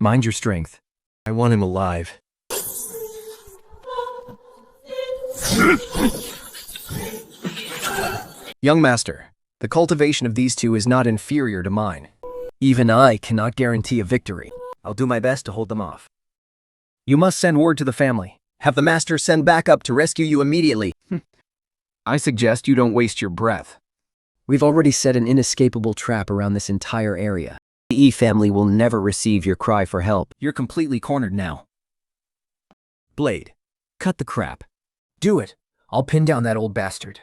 Mind your strength. I want him alive. Young master, the cultivation of these two is not inferior to mine. Even I cannot guarantee a victory. I'll do my best to hold them off. You must send word to the family. Have the master send backup to rescue you immediately. I suggest you don't waste your breath. We've already set an inescapable trap around this entire area. The Yi family will never receive your cry for help. You're completely cornered now. Blade, cut the crap. Do it. I'll pin down that old bastard.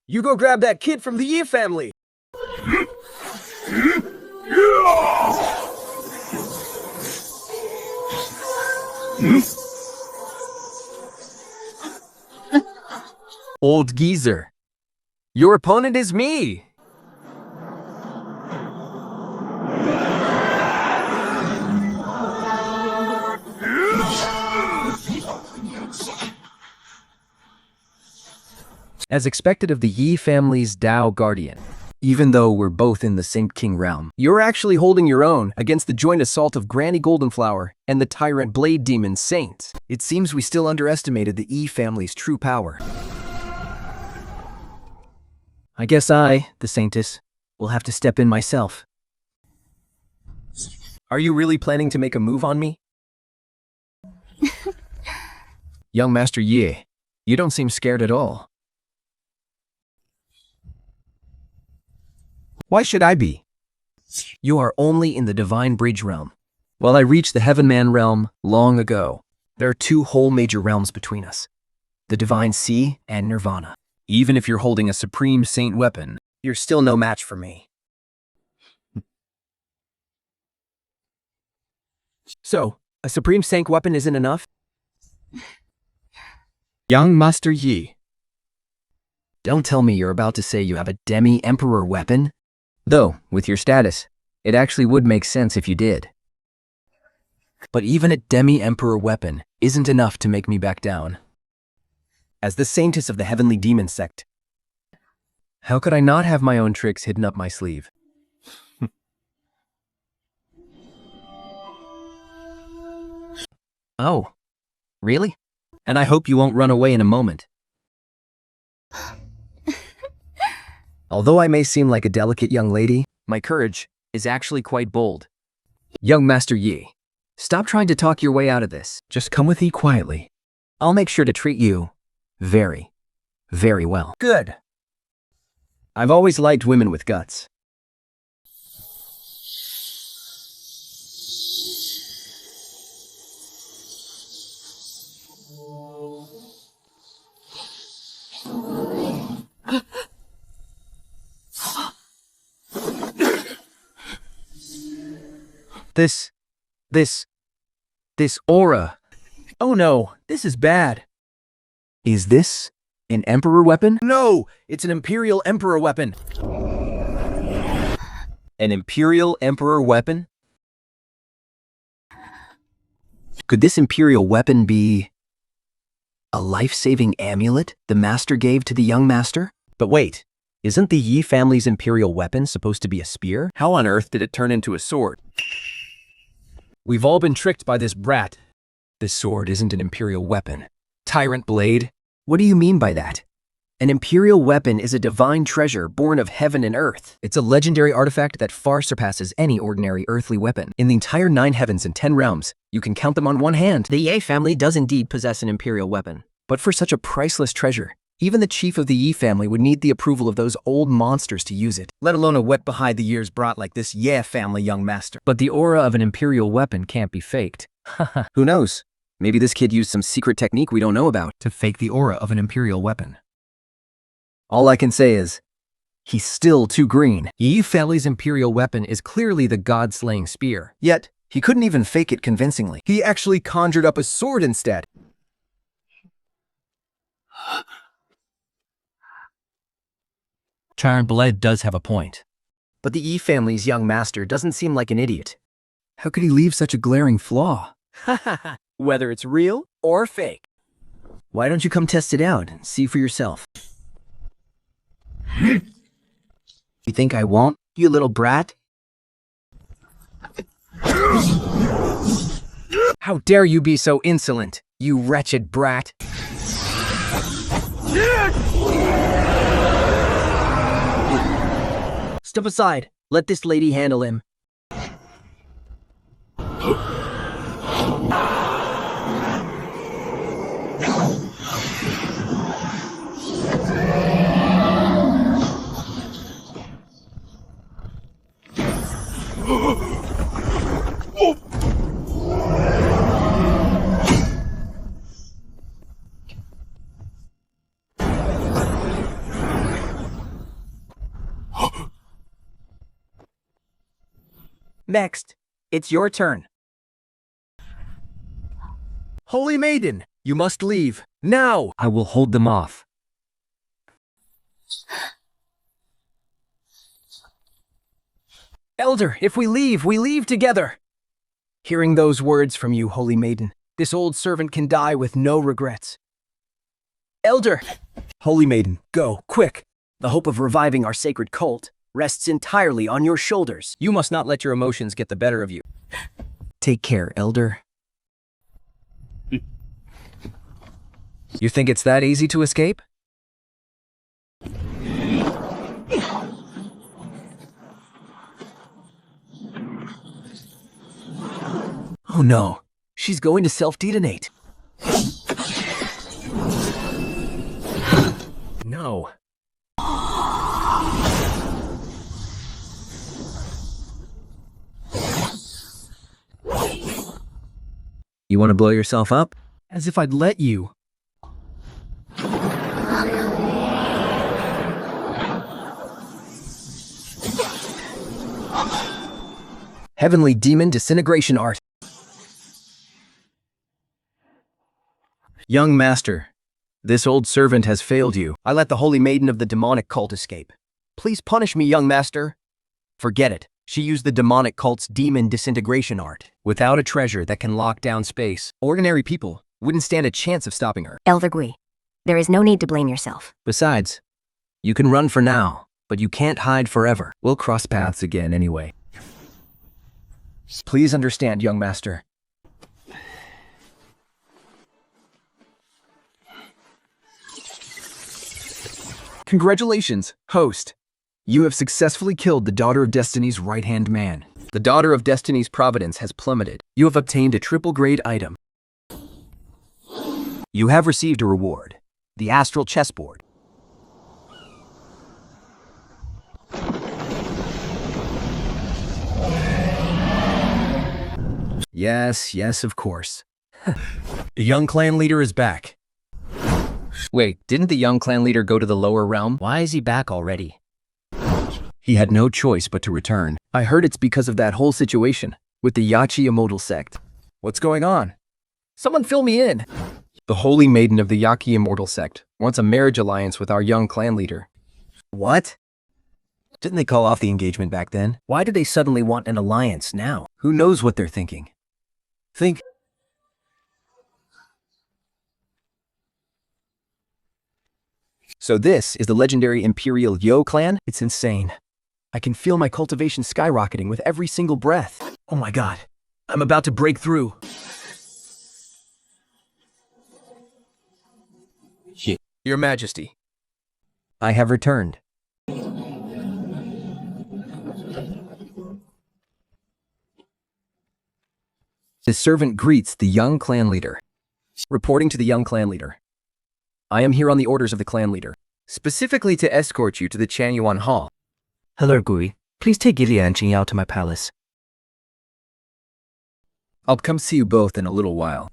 You go grab that kid from the Yi family! Old geezer. Your opponent is me! As expected of the Yi family's Dao guardian, even though we're both in the Saint King realm, you're actually holding your own against the joint assault of Granny Goldenflower and the tyrant Blade Demon Saint. It seems we still underestimated the Yi family's true power. I guess I, the Saintess, will have to step in myself. Are you really planning to make a move on me? Young Master Yi, you don't seem scared at all. Why should I be? You are only in the Divine Bridge realm. While I reached the Heaven Man realm long ago, there are 2 whole major realms between us. The Divine Sea and Nirvana. Even if you're holding a Supreme Saint weapon, you're still no match for me. So, a Supreme Saint weapon isn't enough? Young Master Yi. Don't tell me you're about to say you have a Demi-Emperor weapon? Though, with your status, it actually would make sense if you did. But even a demi-emperor weapon isn't enough to make me back down. As the saintess of the heavenly demon sect, how could I not have my own tricks hidden up my sleeve? Oh, really? And I hope you won't run away in a moment. Although I may seem like a delicate young lady, my courage is actually quite bold. Young Master Yi, stop trying to talk your way out of this. Just come with me quietly. I'll make sure to treat you very, very well. Good. I've always liked women with guts. This aura. Oh no, this is bad. Is this an emperor weapon? No, it's an imperial emperor weapon. An imperial emperor weapon? Could this imperial weapon be a life-saving amulet the master gave to the young master? But wait, isn't the Yi family's imperial weapon supposed to be a spear? How on earth did it turn into a sword? We've all been tricked by this brat. This sword isn't an imperial weapon. Tyrant blade? What do you mean by that? An imperial weapon is a divine treasure born of heaven and earth. It's a legendary artifact that far surpasses any ordinary earthly weapon. In the entire 9 heavens and 10 realms, you can count them on one hand. The Yi family does indeed possess an imperial weapon. But for such a priceless treasure, even the chief of the Yi family would need the approval of those old monsters to use it, let alone a wet-behind-the-ears brat like this Ye family young master. But the aura of an imperial weapon can't be faked. Who knows? Maybe this kid used some secret technique we don't know about to fake the aura of an imperial weapon. All I can say is, he's still too green. Yi family's imperial weapon is clearly the god-slaying spear. Yet, he couldn't even fake it convincingly. He actually conjured up a sword instead. Tyrant Blade does have a point. But the Yi family's young master doesn't seem like an idiot. How could he leave such a glaring flaw? Whether it's real or fake. Why don't you come test it out and see for yourself? You think I won't, you little brat? How dare you be so insolent, you wretched brat? Step aside. Let this lady handle him. Next, it's your turn. Holy Maiden, you must leave, now! I will hold them off. Elder, if we leave together. Hearing those words from you, Holy Maiden, this old servant can die with no regrets. Elder! Holy Maiden, go, quick! The hope of reviving our sacred cult rests entirely on your shoulders. You must not let your emotions get the better of you. Take care, Elder. You think it's that easy to escape? Oh no, she's going to self-detonate. No. You want to blow yourself up? As if I'd let you. Heavenly Demon Disintegration Art. Young Master, this old servant has failed you. I let the Holy Maiden of the demonic cult escape. Please punish me, young Master. Forget it. She used the demonic cult's demon disintegration art. Without a treasure that can lock down space, ordinary people wouldn't stand a chance of stopping her. Elder Gui, there is no need to blame yourself. Besides, you can run for now, but you can't hide forever. We'll cross paths again anyway. Please understand, young master. Congratulations, host. You have successfully killed the Daughter of Destiny's right-hand man. The Daughter of Destiny's providence has plummeted. You have obtained a triple-grade item. You have received a reward, the astral chessboard. Yes, of course. The young clan leader is back. Wait, didn't the young clan leader go to the lower realm? Why is he back already? He had no choice but to return. I heard it's because of that whole situation with the Yachi Immortal sect. What's going on? Someone fill me in. The Holy Maiden of the Yaki Immortal sect wants a marriage alliance with our young clan leader. What? Didn't they call off the engagement back then? Why do they suddenly want an alliance now? Who knows what they're thinking? So this is the legendary Imperial Yo clan? It's insane. I can feel my cultivation skyrocketing with every single breath. Oh my god, I'm about to break through. Your Majesty. I have returned. The servant greets the young clan leader. Reporting to the young clan leader. I am here on the orders of the clan leader, specifically to escort you to the Chanyuan Hall. Hello, Gui. Please take Gilia and Qingyao to my palace. I'll come see you both in a little while.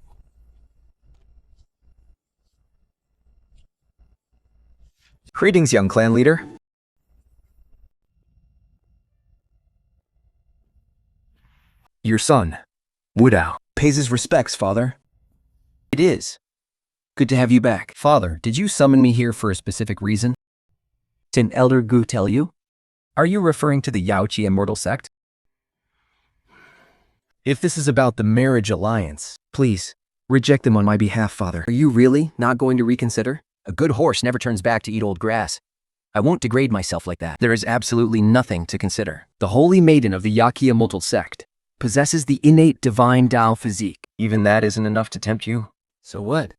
Greetings, young clan leader. Your son, Wudao. Pays his respects, father. It is. Good to have you back. Father, did you summon me here for a specific reason? Didn't Elder Gu tell you? Are you referring to the Yaoqi Immortal sect? If this is about the marriage alliance, please, reject them on my behalf, father. Are you really not going to reconsider? A good horse never turns back to eat old grass. I won't degrade myself like that. There is absolutely nothing to consider. The Holy Maiden of the Yaki Immortal sect possesses the innate divine Tao physique. Even that isn't enough to tempt you. So what?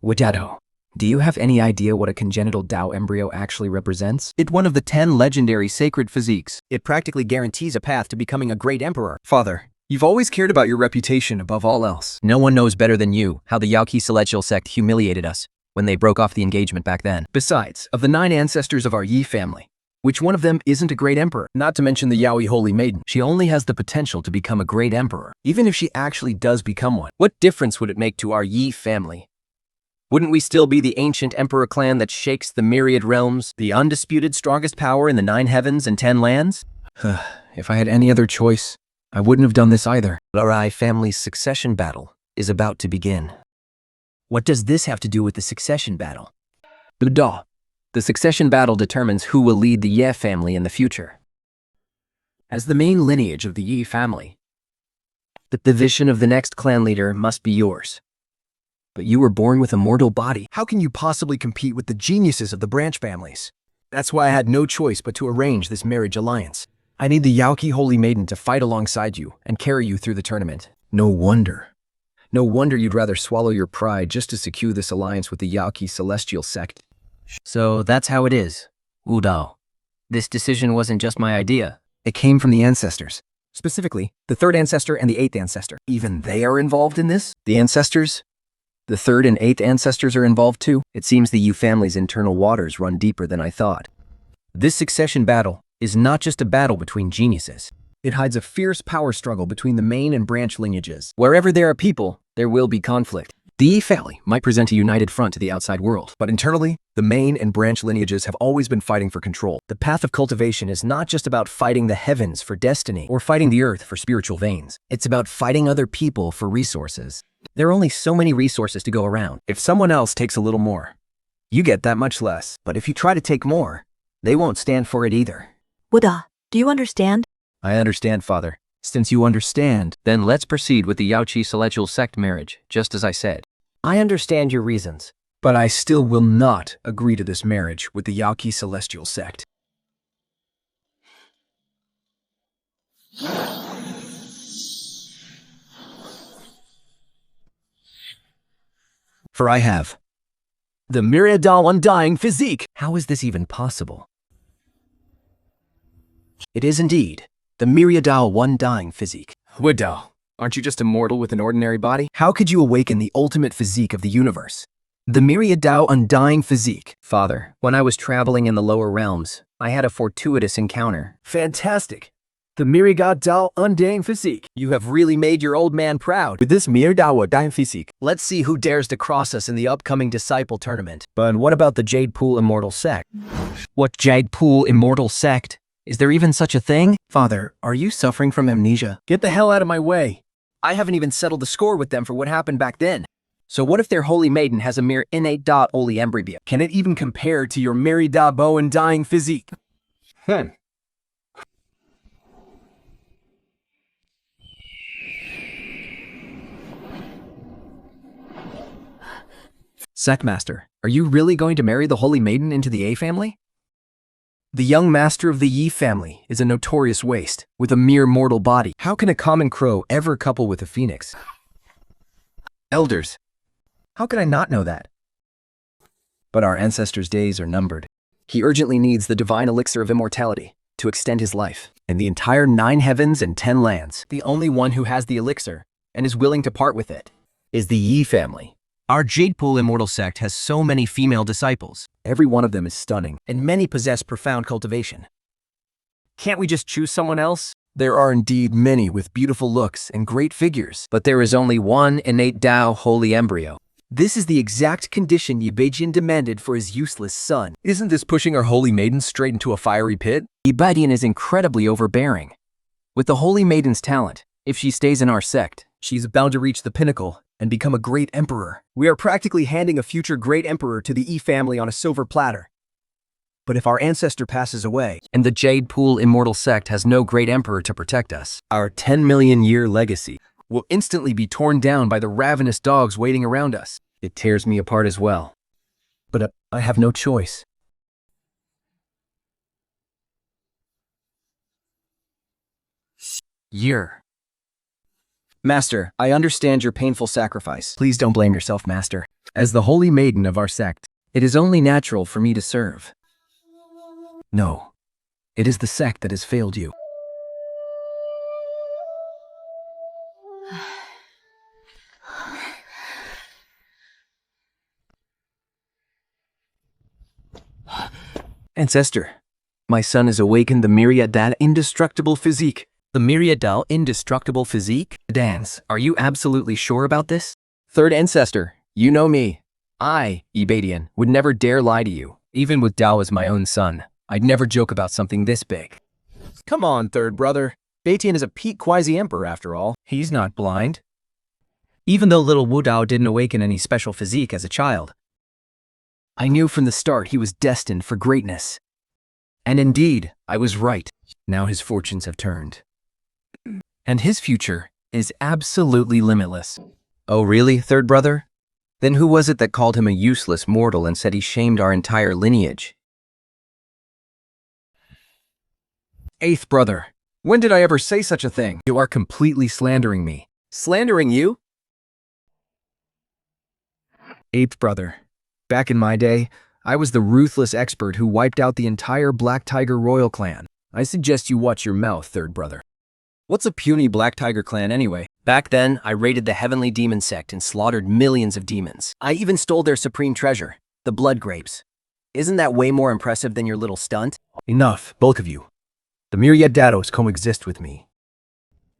Wudao, do you have any idea what a congenital Tao embryo actually represents? It's one of the 10 legendary sacred physiques. It practically guarantees a path to becoming a great emperor. Father, you've always cared about your reputation above all else. No one knows better than you how the Yaoqi Celestial sect humiliated us when they broke off the engagement back then. Besides, of the 9 ancestors of our Yi family, which one of them isn't a great emperor? Not to mention the Yaoi Holy Maiden. She only has the potential to become a great emperor. Even if she actually does become one, what difference would it make to our Yi family? Wouldn't we still be the ancient emperor clan that shakes the myriad realms, the undisputed strongest power in the 9 heavens and 10 lands? If I had any other choice, I wouldn't have done this either. Our family's succession battle is about to begin. What does this have to do with the succession battle? Wudao. The succession battle determines who will lead the Ye family in the future. As the main lineage of the Yi family, the vision of the next clan leader must be yours. But you were born with a mortal body. How can you possibly compete with the geniuses of the branch families? That's why I had no choice but to arrange this marriage alliance. I need the Yaoqi Holy Maiden to fight alongside you and carry you through the tournament. No wonder you'd rather swallow your pride just to secure this alliance with the Yaoqi Celestial sect. So that's how it is, Wudao. This decision wasn't just my idea. It came from the ancestors. Specifically, the 3rd ancestor and the 8th ancestor. Even they are involved in this? The ancestors? The 3rd and 8th ancestors are involved too? It seems the Yu family's internal waters run deeper than I thought. This succession battle is not just a battle between geniuses. It hides a fierce power struggle between the main and branch lineages. Wherever there are people, there will be conflict. The Yi family might present a united front to the outside world, but internally, the main and branch lineages have always been fighting for control. The path of cultivation is not just about fighting the heavens for destiny or fighting the earth for spiritual veins. It's about fighting other people for resources. There are only so many resources to go around. If someone else takes a little more, you get that much less. But if you try to take more, they won't stand for it either. Wudao, Do you understand? I understand, Father. Since you understand, Then let's proceed with the Yaoqi celestial sect marriage, just as I said. I understand your reasons. but I still will not agree to this marriage with the Yaoqi celestial sect. For I have the Myriadal Undying Physique. How is this even possible? It is indeed the Myriadal Undying Physique. Wudao, aren't you just a mortal with an ordinary body? How could you awaken the ultimate physique of the universe? The Myriadal Undying Physique. Father, when I was traveling in the lower realms, I had a fortuitous encounter. Fantastic. The Myriadal Undying Physique. You have really made your old man proud. With this Myriadal Undying Physique. Let's see who dares to cross us in the upcoming Disciple Tournament. But what about the Jade Pool Immortal Sect? What Jade Pool Immortal Sect? Is there even such a thing? Father, are you suffering from amnesia? Get the hell out of my way. I haven't even settled the score with them for what happened back then. So what if their holy maiden has a mere innate holy embryo? Can it even compare to your Myriadal Undying Physique? Sectmaster, are you really going to marry the Holy Maiden into the A family? The young master of the Yi family is a notorious waste, with a mere mortal body. How can a common crow ever couple with a phoenix? Elders, how could I not know that? But our ancestors' days are numbered. He urgently needs the divine elixir of immortality to extend his life. In the entire 9 heavens and 10 lands, the only one who has the elixir and is willing to part with it is the Yi family. Our Jade Pool Immortal Sect has so many female disciples. Every one of them is stunning, and many possess profound cultivation. Can't we just choose someone else? There are indeed many with beautiful looks and great figures. But there is only one innate Tao holy embryo. This is the exact condition Yibeijian demanded for his useless son. Isn't this pushing our Holy Maiden straight into a fiery pit? Yibeijian is incredibly overbearing. With the Holy Maiden's talent, if she stays in our sect, she's bound to reach the pinnacle and become a great emperor. We are practically handing a future great emperor to the Yi family on a silver platter. But if our ancestor passes away, and the Jade Pool Immortal Sect has no great emperor to protect us, our 10 million year legacy will instantly be torn down by the ravenous dogs waiting around us. It tears me apart as well. But I have no choice. Master, I understand your painful sacrifice. Please don't blame yourself, Master. As the holy maiden of our sect, it is only natural for me to serve. No, it is the sect that has failed you. Ancestor, my son has awakened the Myriadal Indestructible Physique. The Myriadal Indestructible Physique? Dans, are you absolutely sure about this? Third Ancestor, you know me. I, Yibeijian, would never dare lie to you. Even with Dao as my own son, I'd never joke about something this big. Come on, Third Brother. Beitian is a peak quasi-emperor after all. He's not blind. Even though little Wudao didn't awaken any special physique as a child, I knew from the start he was destined for greatness. And indeed, I was right. Now his fortunes have turned. And his future is absolutely limitless. Oh really, Third Brother? Then who was it that called him a useless mortal and said he shamed our entire lineage? Eighth Brother, when did I ever say such a thing? You are completely slandering me. Slandering you? Eighth Brother, back in my day, I was the ruthless expert who wiped out the entire Black Tiger royal clan. I suggest you watch your mouth, Third Brother. What's a puny Black Tiger clan anyway? Back then, I raided the Heavenly Demon Sect and slaughtered millions of demons. I even stole their supreme treasure, the blood grapes. Isn't that way more impressive than your little stunt? Enough, both of you. The Myriadados coexist with me.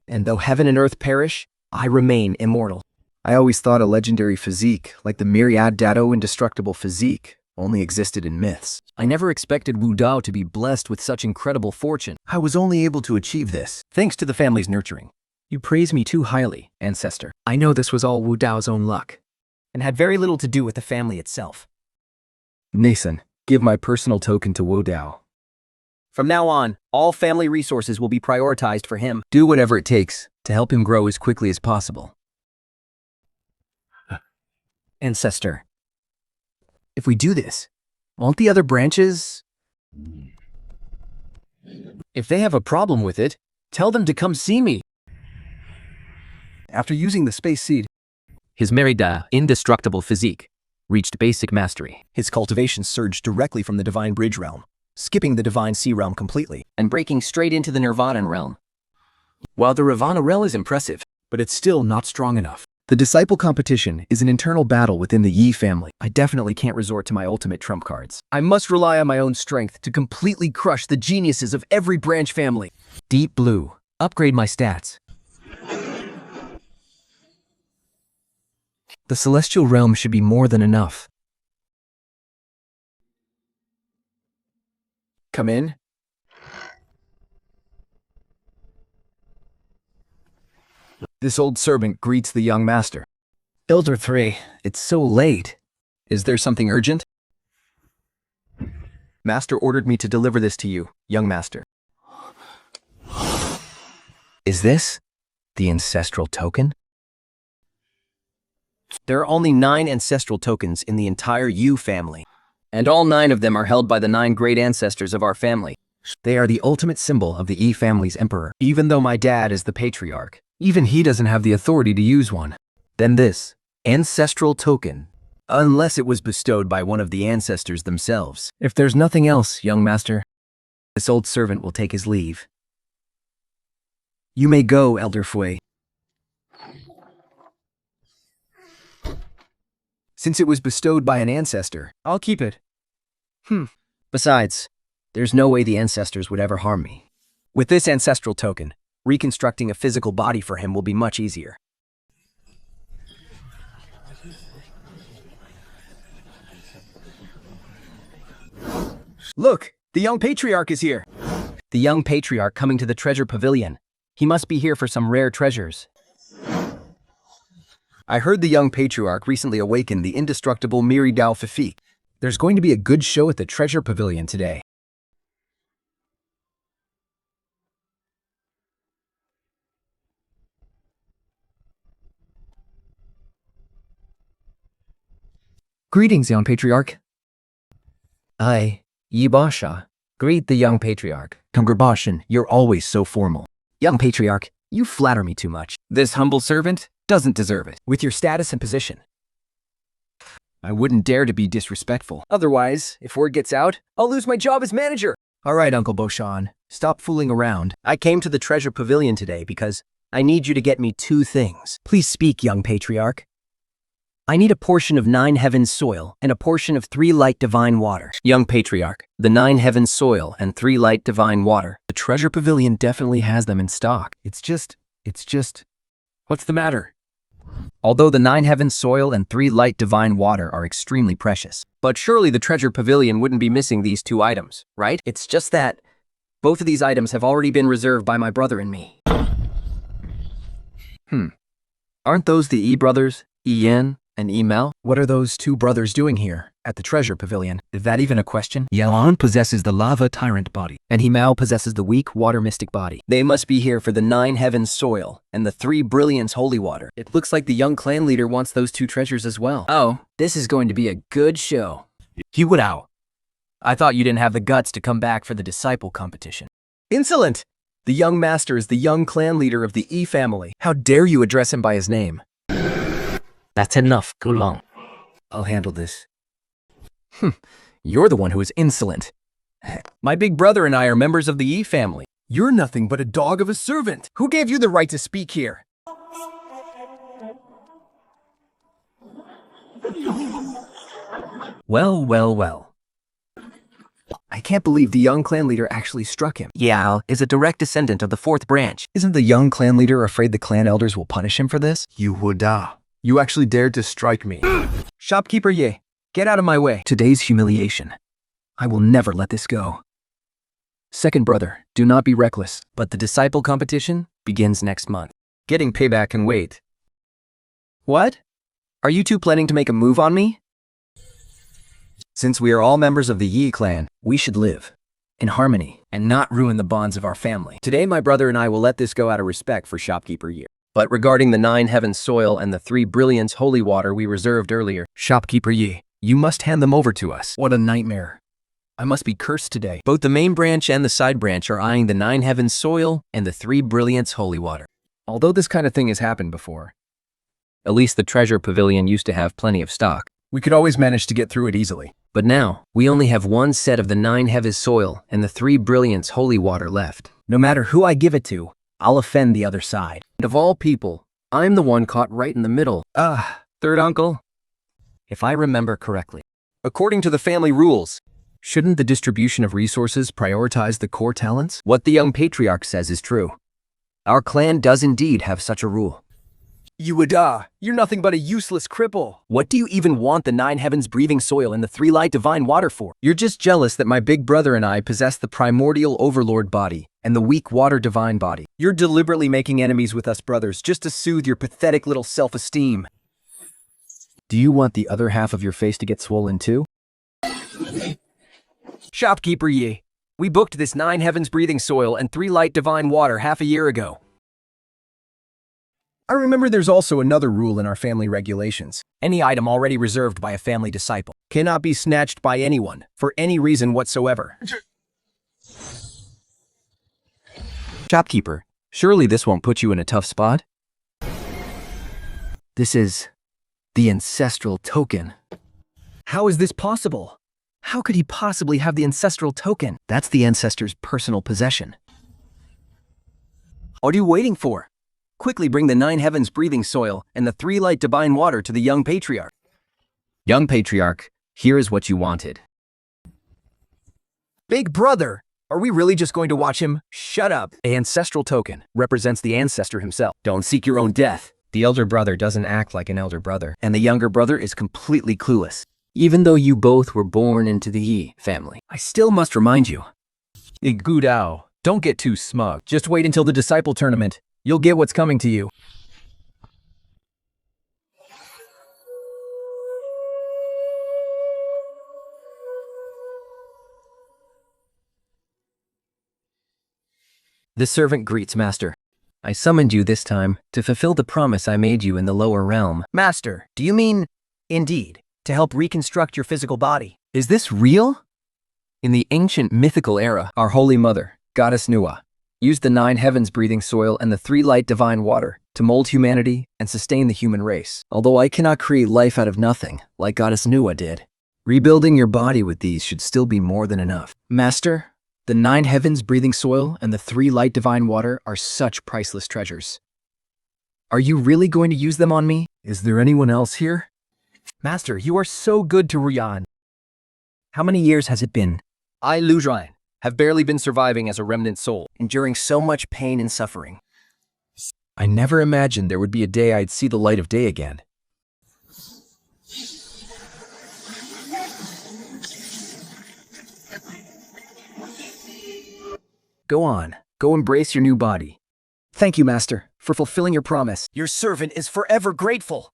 And though heaven and earth perish, I remain immortal. I always thought a legendary physique, like the Myriadado Indestructible Physique, only existed in myths. I never expected Wudao to be blessed with such incredible fortune. I was only able to achieve this thanks to the family's nurturing. You praise me too highly, Ancestor. I know this was all Wudao's own luck, And had very little to do with the family itself. Nason, give my personal token to Wudao. From now on, all family resources will be prioritized for him. Do whatever it takes to help him grow as quickly as possible. Ancestor, if we do this, won't the other branches... If they have a problem with it, tell them to come see me. After using the space seed, His Merida, indestructible physique reached basic mastery, His cultivation surged directly from the divine bridge realm, skipping the divine sea realm completely. And breaking straight into the Nirvana realm. while the Ravana realm is impressive, but it's still not strong enough. The disciple competition is an internal battle within the Yi family. I definitely can't resort to my ultimate trump cards. I must rely on my own strength to completely crush the geniuses of every branch family. Deep Blue. Upgrade my stats. The celestial realm should be more than enough. Come in. This old servant greets the young master. Elder 3, it's so late. Is there something urgent? Master ordered me to deliver this to you, young master. Is this the ancestral token? There are only 9 ancestral tokens in the entire Yu family, and all 9 of them are held by the 9 great ancestors of our family. They are the ultimate symbol of the Yi family's emperor. Even though my dad is the patriarch, even he doesn't have the authority to use one. Then this ancestral token, unless it was bestowed by one of the ancestors themselves. If there's nothing else, young master, this old servant will take his leave. You may go, Elder Fui. Since it was bestowed by an ancestor, I'll keep it. Besides, there's no way the ancestors would ever harm me. With this ancestral token, reconstructing a physical body for him will be much easier. Look, the young patriarch is here. The young patriarch coming to the treasure pavilion. He must be here for some rare treasures. I heard the young patriarch recently awakened the indestructible Wudao Fifi. There's going to be a good show at the treasure pavilion today. Greetings, young patriarch. I, Yibasha, greet the young patriarch. Congregation, you're always so formal. Young patriarch, you flatter me too much. This humble servant doesn't deserve it. With your status and position, I wouldn't dare to be disrespectful. Otherwise, if word gets out, I'll lose my job as manager. All right, Uncle Boshan, stop fooling around. I came to the treasure pavilion today because I need you to get me 2 things. Please speak, young patriarch. I need a portion of 9 heavens soil and a portion of 3 light divine water. Young patriarch, the 9 heavens soil and 3 light divine water. The treasure pavilion definitely has them in stock. It's just... What's the matter? Although the 9 heavens soil and 3 light divine water are extremely precious. But surely the treasure pavilion wouldn't be missing these 2 items, right? It's just that both of these items have already been reserved by my brother and me. Aren't those the Yi brothers, Ian and Imel? What are those 2 brothers doing here at the treasure pavilion? Is that even a question? Yalan possesses the lava tyrant body, and Himao possesses the weak water mystic body. They must be here for the 9 heavens soil and the 3 brilliance holy water. It looks like the young clan leader wants those 2 treasures as well. Oh, this is going to be a good show. Wudao, I thought you didn't have the guts to come back for the disciple competition. Insolent! The young master is the young clan leader of the Yi family. How dare you address him by his name? That's enough, Gulong. I'll handle this. You're the one who is insolent. My big brother and I are members of the Yi family. You're nothing but a dog of a servant. Who gave you the right to speak here? Well. I can't believe the young clan leader actually struck him. Yao is a direct descendant of the 4th branch. Isn't the young clan leader afraid the clan elders will punish him for this? You Wudao. You actually dared to strike me. Shopkeeper Ye, get out of my way. Today's humiliation. I will never let this go. Second brother, do not be reckless. But the disciple competition begins next month. Getting payback can wait. What? Are you 2 planning to make a move on me? Since we are all members of the Yi clan, we should live in harmony. and not ruin the bonds of our family. Today, my brother and I will let this go out of respect for Shopkeeper Yi. But regarding the 9 heavens soil and the 3 brilliance holy water we reserved earlier, Shopkeeper Yi, you must hand them over to us. What a nightmare. I must be cursed today. both the main branch and the side branch are eyeing the 9 heavens soil and the 3 brilliance holy water. Although this kind of thing has happened before, At least the treasure pavilion used to have plenty of stock. we could always manage to get through it easily. But now, we only have 1 set of the 9 heavens soil and the 3 brilliance holy water left. No matter who I give it to, I'll offend the other side. And of all people, I'm the one caught right in the middle. Third uncle? If I remember correctly. According to the family rules, Shouldn't the distribution of resources prioritize the core talents? what the young patriarch says is true. Our clan does indeed have such a rule. Wudao, you're nothing but a useless cripple. What do you even want the 9 heavens breathing soil and the 3 light divine water for? You're just jealous that my big brother and I possess the primordial overlord body and the weak water divine body. You're deliberately making enemies with us brothers just to soothe your pathetic little self-esteem. Do you want the other half of your face to get swollen too? Shopkeeper Yi, we booked this 9 heavens breathing soil and 3 light divine water half a year ago. I remember there's also another rule in our family regulations. Any item already reserved by a family disciple Cannot be snatched by anyone, for any reason whatsoever. Shopkeeper, surely this won't put you in a tough spot? This is the ancestral token. How is this possible? How could he possibly have the ancestral token? That's the ancestor's personal possession. What are you waiting for? Quickly bring the 9 heavens breathing soil and the 3 light divine water to the young patriarch. Young patriarch, here is what you wanted. Big brother, are we really just going to watch him? Shut up. The ancestral token represents the ancestor himself. Don't seek your own death. The elder brother doesn't act like an elder brother. And the younger brother is completely clueless. Even though you both were born into the Yi family, I still must remind you. Wudao, don't get too smug. Just wait until the disciple tournament. You'll get what's coming to you. The servant greets master. I summoned you this time to fulfill the promise I made you in the lower realm. Master, do you mean, indeed, to help reconstruct your physical body? Is this real? In the ancient mythical era, our holy mother, Goddess Nuwa, used the 9 heavens breathing soil and the 3 light divine water to mold humanity and sustain the human race. Although I cannot create life out of nothing, like Goddess Nuwa did, rebuilding your body with these should still be more than enough. Master, the 9 heavens breathing soil and the 3 light divine water are such priceless treasures. Are you really going to use them on me? Is there anyone else here? Master, you are so good to Ruyan. How many years has it been? I, Luzhan, have barely been surviving as a remnant soul, enduring so much pain and suffering. I never imagined there would be a day I'd see the light of day again. Go on, go embrace your new body. Thank you, Master, for fulfilling your promise. Your servant is forever grateful.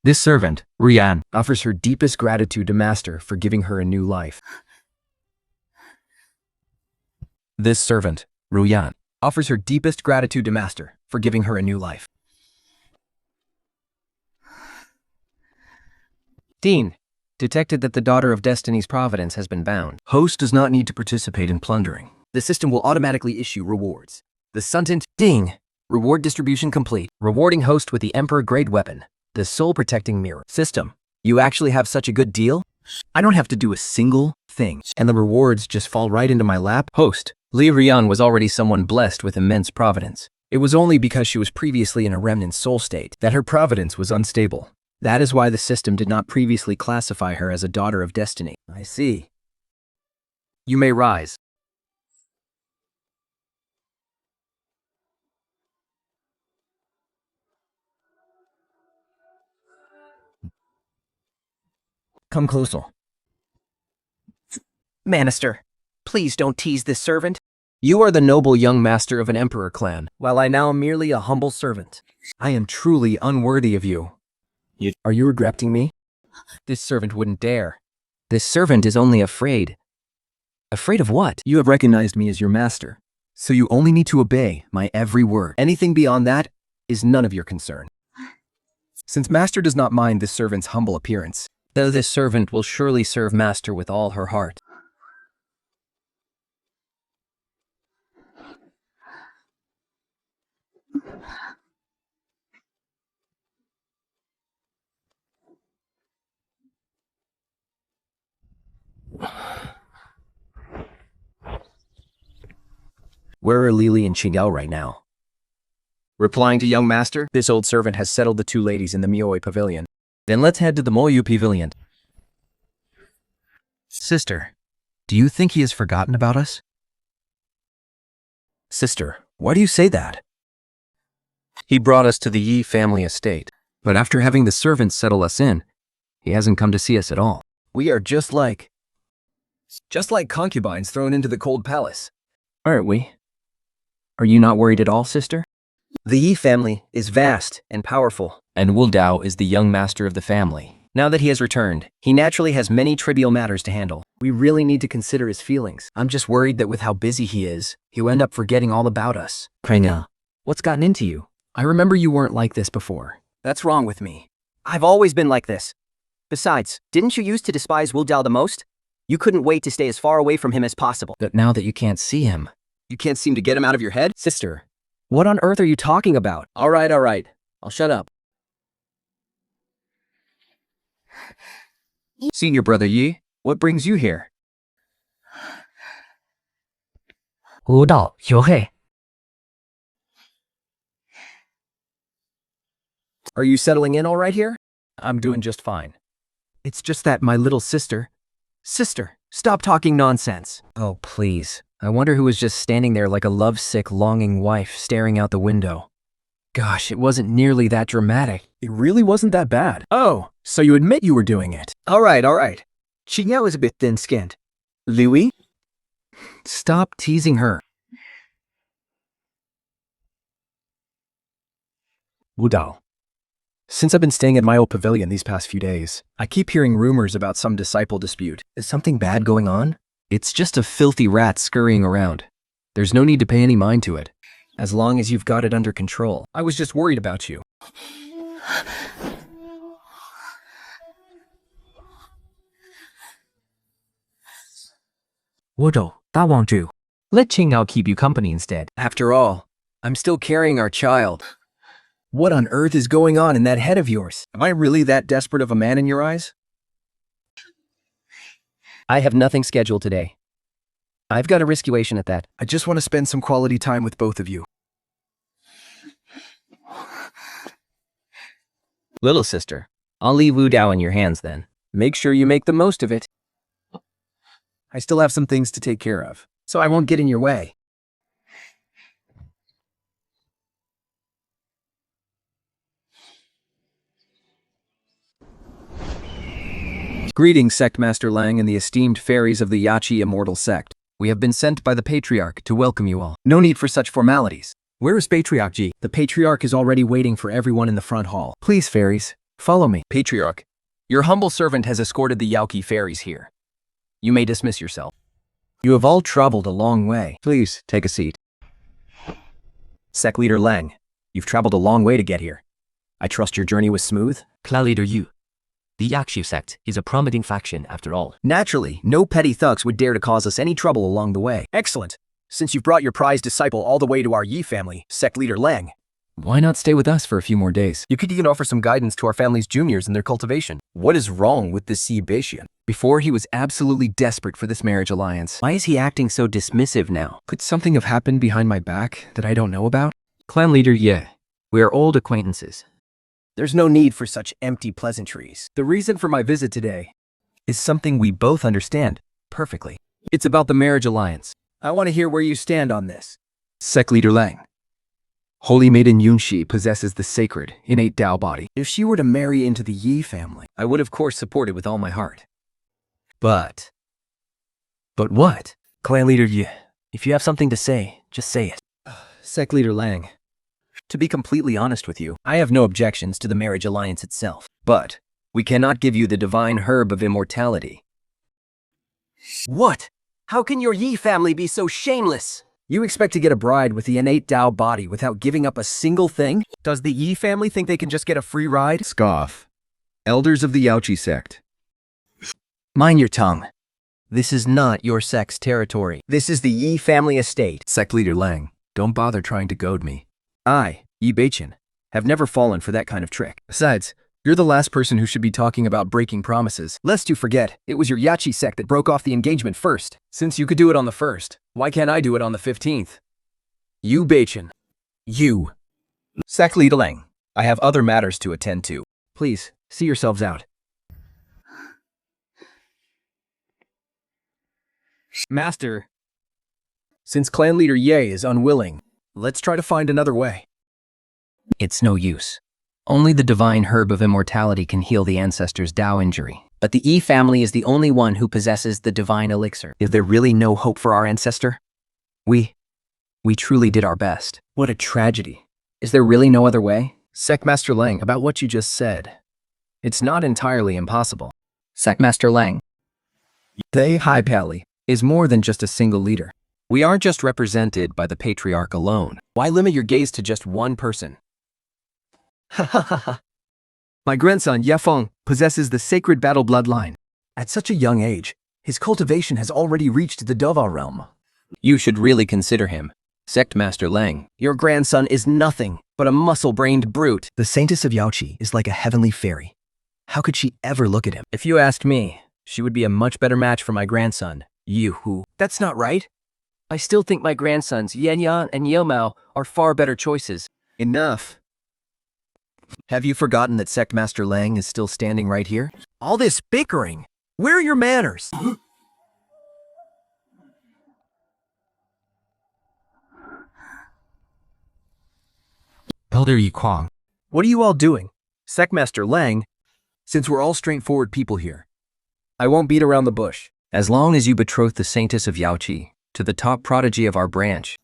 This servant, Rian, offers her deepest gratitude to Master for giving her a new life. This servant, Ruyan, offers her deepest gratitude to Master for giving her a new life. Dean, detected that the daughter of Destiny's Providence has been bound. Host does not need to participate in plundering. The system will automatically issue rewards. The Suntant Ding. Reward distribution complete. Rewarding host with the Emperor Grade Weapon. The Soul Protecting Mirror. System, you actually have such a good deal? I don't have to do a single thing, and the rewards just fall right into my lap. Host, Li Rian was already someone blessed with immense providence. It was only because she was previously in a remnant soul state that her providence was unstable. That is why the system did not previously classify her as a daughter of destiny. I see. You may rise. Come closer. Manister, please don't tease this servant. You are the noble young master of an emperor clan, while I now am merely a humble servant. I am truly unworthy of you. Are you regretting me? This servant wouldn't dare. This servant is only afraid. Afraid of what? You have recognized me as your master, so you only need to obey my every word. Anything beyond that is none of your concern. Since master does not mind this servant's humble appearance, though this servant will surely serve master with all her heart. Where are Lily and Qingyao right now? Replying to young master, this old servant has settled the two ladies in the Mioi pavilion. Then let's head to the Moyu pavilion. Sister, do you think he has forgotten about us? Sister, why do you say that? He brought us to the Yi family estate, but after having the servants settle us in, he hasn't come to see us at all. We are just like concubines thrown into the cold palace. Aren't we? Are you not worried at all, sister? The Yi family is vast and powerful, and Wudao is the young master of the family. Now that he has returned, he naturally has many trivial matters to handle. We really need to consider his feelings. I'm just worried that with how busy he is, he'll end up forgetting all about us. Kranga. What's gotten into you? I remember you weren't like this before. That's wrong with me. I've always been like this. Besides, didn't you used to despise Wudao the most? You couldn't wait to stay as far away from him as possible. But now that you can't see him, you can't seem to get him out of your head? Sister, what on earth are you talking about? All right. I'll shut up. Senior brother Yi, what brings you here? Wudao, 小黑. Are you settling in all right here? I'm doing just fine. It's just that my little sister... Sister, stop talking nonsense. Oh, please. I wonder who was just standing there like a lovesick, longing wife staring out the window. Gosh, it wasn't nearly that dramatic. It really wasn't that bad. Oh, so you admit you were doing it. All right. Qingyao is a bit thin-skinned. Louis? Stop teasing her. Wudao. Since I've been staying at my old pavilion these past few days, I keep hearing rumors about some disciple dispute. Is something bad going on? It's just a filthy rat scurrying around. There's no need to pay any mind to it, as long as you've got it under control. I was just worried about you. Wudao, that won't do. Let Qingyao keep you company instead. After all, I'm still carrying our child. What on earth is going on in that head of yours? Am I really that desperate of a man in your eyes? I have nothing scheduled today. I've got a riskuation at that. I just want to spend some quality time with both of you. Little sister, I'll leave Wudao in your hands then. Make sure you make the most of it. I still have some things to take care of, so I won't get in your way. Greetings, Sect Master Lang and the esteemed fairies of the Yachi Immortal Sect. We have been sent by the Patriarch to welcome you all. No need for such formalities. Where is Patriarch Ji? The Patriarch is already waiting for everyone in the front hall. Please, fairies, follow me. Patriarch, your humble servant has escorted the Yaoqi fairies here. You may dismiss yourself. You have all traveled a long way. Please, take a seat. Sect Leader Lang, you've traveled a long way to get here. I trust your journey was smooth? Clan Leader Yu. The Yakshu sect is a prominent faction after all. Naturally, no petty thugs would dare to cause us any trouble along the way. Excellent. Since you've brought your prized disciple all the way to our Yi family, Sect Leader Lang, why not stay with us for a few more days? You could even offer some guidance to our family's juniors in their cultivation. What is wrong with this Yi Beishian? Before, he was absolutely desperate for this marriage alliance. Why is he acting so dismissive now? Could something have happened behind my back that I don't know about? Clan Leader Ye, we are old acquaintances. There's no need for such empty pleasantries. The reason for my visit today is something we both understand perfectly. It's about the marriage alliance. I want to hear where you stand on this. Sect Leader Lang. Holy Maiden Yunxi possesses the sacred, innate Tao body. If she were to marry into the Yi family, I would of course support it with all my heart. But what? Clan Leader Yi, If you have something to say, just say it. Sect Leader Lang, to be completely honest with you, I have no objections to the marriage alliance itself. But we cannot give you the divine herb of immortality. What? How can your Yi family be so shameless? You expect to get a bride with the innate Dao body without giving up a single thing? Does the Yi family think they can just get a free ride? Scoff. Elders of the Yaoqi sect. Mind your tongue. This is not your sect's territory. This is the Yi family estate. Sect Leader Lang, don't bother trying to goad me. I, Yi Beiqian, have never fallen for that kind of trick. Besides, you're the last person who should be talking about breaking promises. Lest you forget, it was your Yachi sect that broke off the engagement first. Since you could do it on the 1st, why can't I do it on the 15th? You Beiqian. You. Sect Leader Lang, I have other matters to attend to. Please, see yourselves out. Master, since clan leader Ye is unwilling, let's try to find another way. It's no use. Only the divine herb of immortality can heal the ancestors' Dao injury. But the Yi family is the only one who possesses the divine elixir. Is there really no hope for our ancestor? We truly did our best. What a tragedy. Is there really no other way? Sectmaster Lang, about what you just said, it's not entirely impossible. Sectmaster Lang. They High Pally is more than just a single leader. We aren't just represented by the patriarch alone. Why limit your gaze to just one person? Ha ha ha ha. My grandson, Yefeng, possesses the sacred battle bloodline. At such a young age, his cultivation has already reached the Dova realm. You should really consider him. Sectmaster Lang, your grandson is nothing but a muscle-brained brute. The Saintess of Yaoqi is like a heavenly fairy. How could she ever look at him? If you asked me, she would be a much better match for my grandson, Yu Hu. That's not right. I still think my grandsons, Yanyan and Yomao, are far better choices. Enough. Have you forgotten that Sectmaster Lang is still standing right here? All this bickering. Where are your manners? Elder Yi Kwang. What are you all doing? Sectmaster Lang, since we're all straightforward people here, I won't beat around the bush. As long as you betroth the Saintess of Yaoqi to the top prodigy of our branch,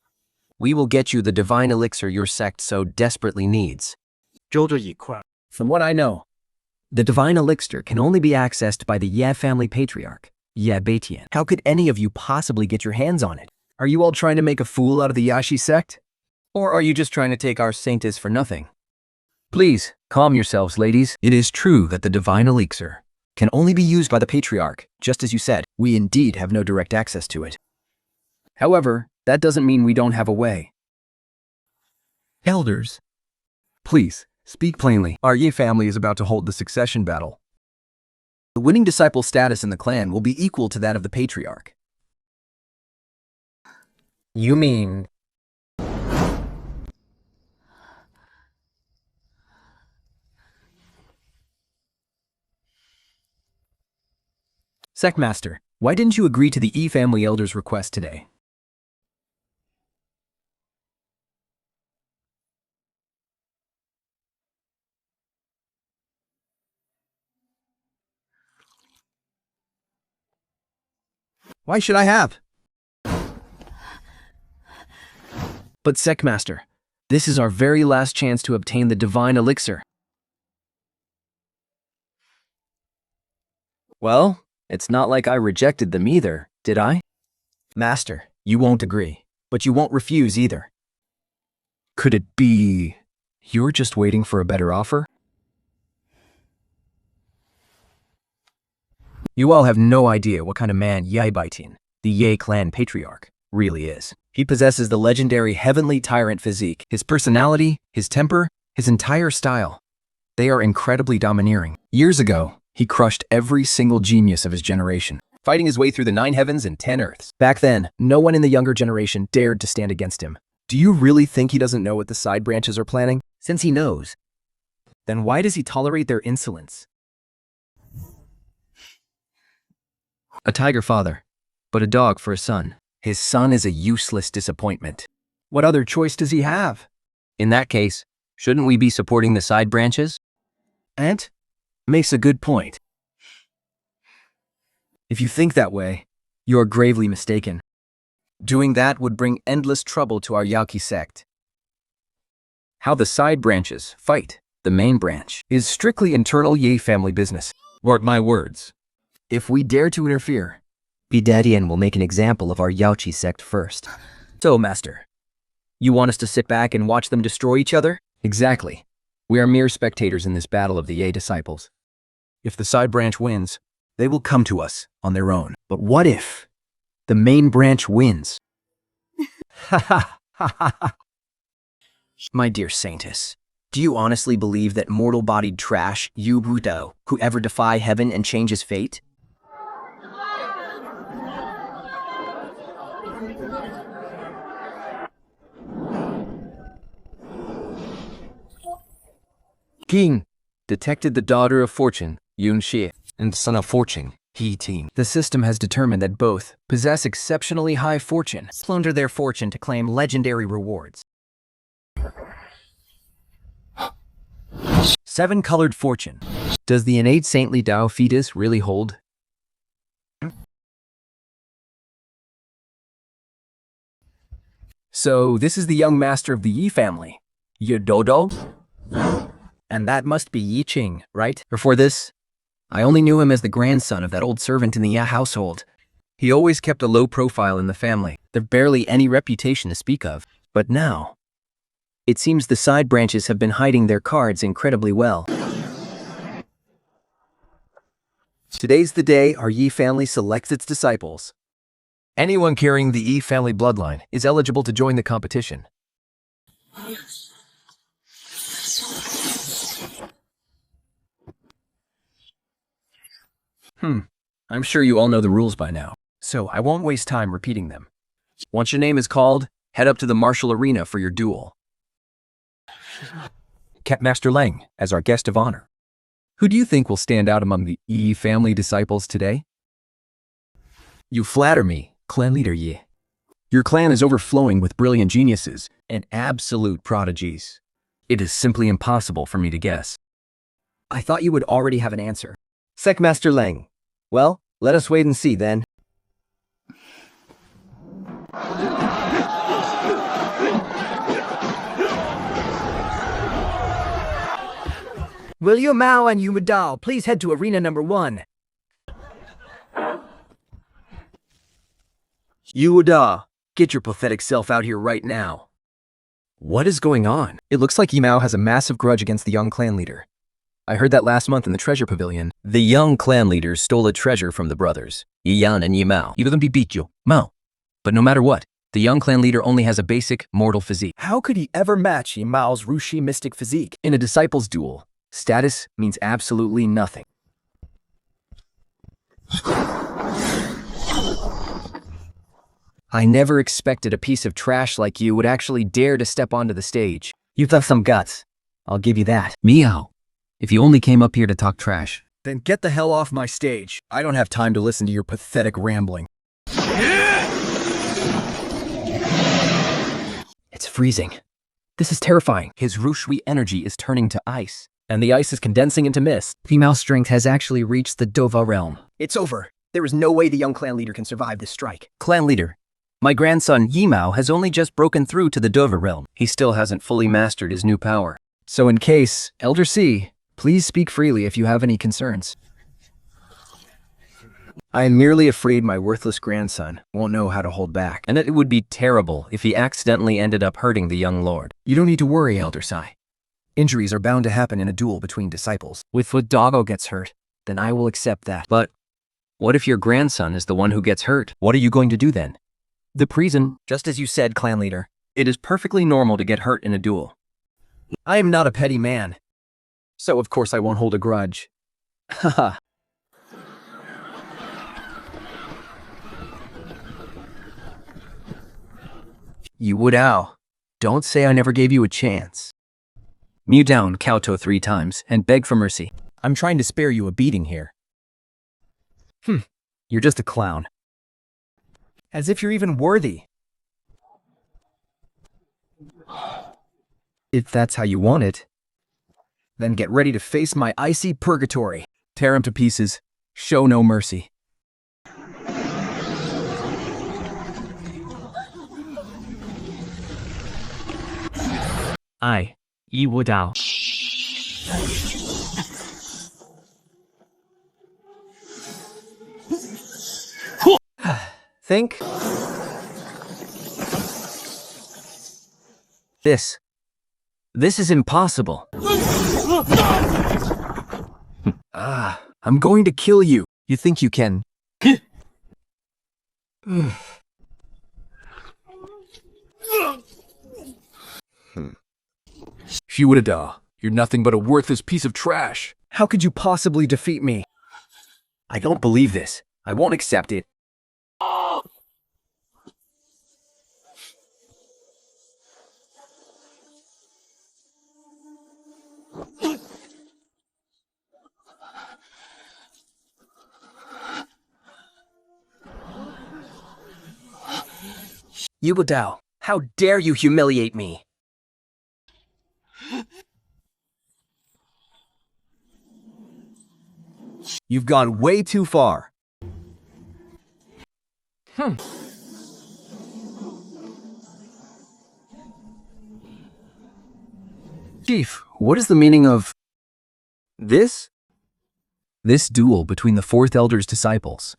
we will get you the divine elixir your sect so desperately needs. From what I know, the divine elixir can only be accessed by the Ye family patriarch, Ye Beiqian. How could any of you possibly get your hands on it? Are you all trying to make a fool out of the Yashi sect? Or are you just trying to take our saintess for nothing? Please, calm yourselves, ladies. It is true that the divine elixir can only be used by the patriarch, just as you said. We indeed have no direct access to it. However, that doesn't mean we don't have a way. Elders, please, speak plainly. Our Yi family is about to hold the succession battle. The winning disciple status in the clan will be equal to that of the patriarch. You mean... Sectmaster, why didn't you agree to the Yi family elder's request today? Why should I have? But Sectmaster, this is our very last chance to obtain the divine elixir. Well, it's not like I rejected them either, did I? Master, you won't agree, but you won't refuse either. Could it be you're just waiting for a better offer? You all have no idea what kind of man Ye Beiqian, the Ye clan patriarch, really is. He possesses the legendary heavenly tyrant physique. His personality, his temper, his entire style. They are incredibly domineering. Years ago, he crushed every single genius of his generation, fighting his way through the 9 heavens and 10 earths. Back then, no one in the younger generation dared to stand against him. Do you really think he doesn't know what the side branches are planning? Since he knows, then why does he tolerate their insolence? A tiger father, but a dog for a son. His son is a useless disappointment. What other choice does he have? In that case, shouldn't we be supporting the side branches? Ant makes a good point. If you think that way, you are gravely mistaken. Doing that would bring endless trouble to our Yaoqi sect. How the side branches fight the main branch is strictly internal Yi family business. Mark my words. If we dare to interfere, Bidadian will make an example of our Yaoqi sect first. So, Master, you want us to sit back and watch them destroy each other? Exactly. We are mere spectators in this battle of the Ye disciples. If the side branch wins, they will come to us on their own. But what if the main branch wins? Ha ha ha ha. My dear Saintess, do you honestly believe that mortal-bodied trash, you Wudao, who ever defy heaven and change his fate? King detected the daughter of fortune, Yun Xie, and son of fortune, He Ting. The system has determined that both possess exceptionally high fortune. Plunder their fortune to claim legendary rewards. 7-colored fortune. Does the innate saintly Tao fetus really hold? So this is the young master of the Yi family, Yi Dodo? And that must be Yi Qing, right? Before this, I only knew him as the grandson of that old servant in the Ya household. He always kept a low profile in the family. There's barely any reputation to speak of. But now, it seems the side branches have been hiding their cards incredibly well. Today's the day our Yi family selects its disciples. Anyone carrying the Yi family bloodline is eligible to join the competition. I'm sure you all know the rules by now, so I won't waste time repeating them. Once your name is called, head up to the martial arena for your duel. Master Lang, as our guest of honor. Who do you think will stand out among the Yi family disciples today? You flatter me, clan leader Yi. Your clan is overflowing with brilliant geniuses and absolute prodigies. It is simply impossible for me to guess. I thought you would already have an answer. Master Lang. Well, let us wait and see then. Will you Mao and you Wudao please head to arena number 1? You Wudao, get your pathetic self out here right now. What is going on? It looks like Yimao has a massive grudge against the young clan leader. I heard that last month in the treasure pavilion. The young clan leaders stole a treasure from the brothers, Yiyan and Yimao. Mao. But no matter what, the young clan leader only has a basic, mortal physique. How could he ever match Yimao's Rushi mystic physique? In a disciples' duel, status means absolutely nothing. I never expected a piece of trash like you would actually dare to step onto the stage. You've got some guts. I'll give you that. Meow. If you only came up here to talk trash. Then get the hell off my stage. I don't have time to listen to your pathetic rambling. It's freezing. This is terrifying. His Rushui energy is turning to ice, and the ice is condensing into mist. Female strength has actually reached the Dova realm. It's over. There is no way the young clan leader can survive this strike. Clan leader, my grandson Yimao has only just broken through to the Dova realm. He still hasn't fully mastered his new power. So in case, Elder C, please speak freely if you have any concerns. I am merely afraid my worthless grandson won't know how to hold back, and that it would be terrible if he accidentally ended up hurting the young lord. You don't need to worry, Elder Sai. Injuries are bound to happen in a duel between disciples. If Wudao gets hurt, then I will accept that. But what if your grandson is the one who gets hurt? What are you going to do then? The prison, just as you said, clan leader. It is perfectly normal to get hurt in a duel. I am not a petty man. So of course I won't hold a grudge. Haha. You Wudao, don't say I never gave you a chance. Mew down Kowtow 3 times and beg for mercy. I'm trying to spare you a beating here. You're just a clown. As if you're even worthy. If that's how you want it, then get ready to face my icy purgatory. Tear him to pieces. Show no mercy. Wudao. Think? This is impossible. I'm going to kill you. You think you can? Wudao, you're nothing but a worthless piece of trash. How could you possibly defeat me? I don't believe this. I won't accept it. Wudao, how dare you humiliate me? You've gone way too far. Chief, what is the meaning of this? This duel between the fourth elder's disciples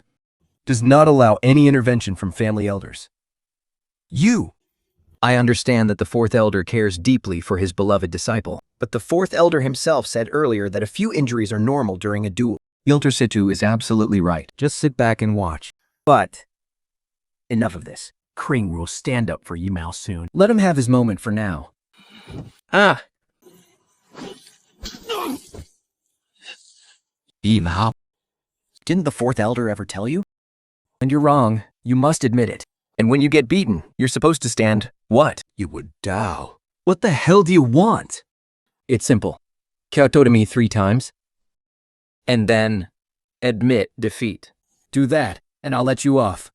does not allow any intervention from family elders. I understand that the fourth elder cares deeply for his beloved disciple, but the fourth elder himself said earlier that a few injuries are normal during a duel. Elder Situ is absolutely right. Just sit back and watch. But enough of this. Kring will stand up for Yimao soon. Let him have his moment for now. Yimao. Didn't the fourth elder ever tell you? And you're wrong. You must admit it. And when you get beaten, you're supposed to stand what? Wudao. What the hell do you want? It's simple. Kyoto to me 3 times. And then admit defeat. Do that, and I'll let you off.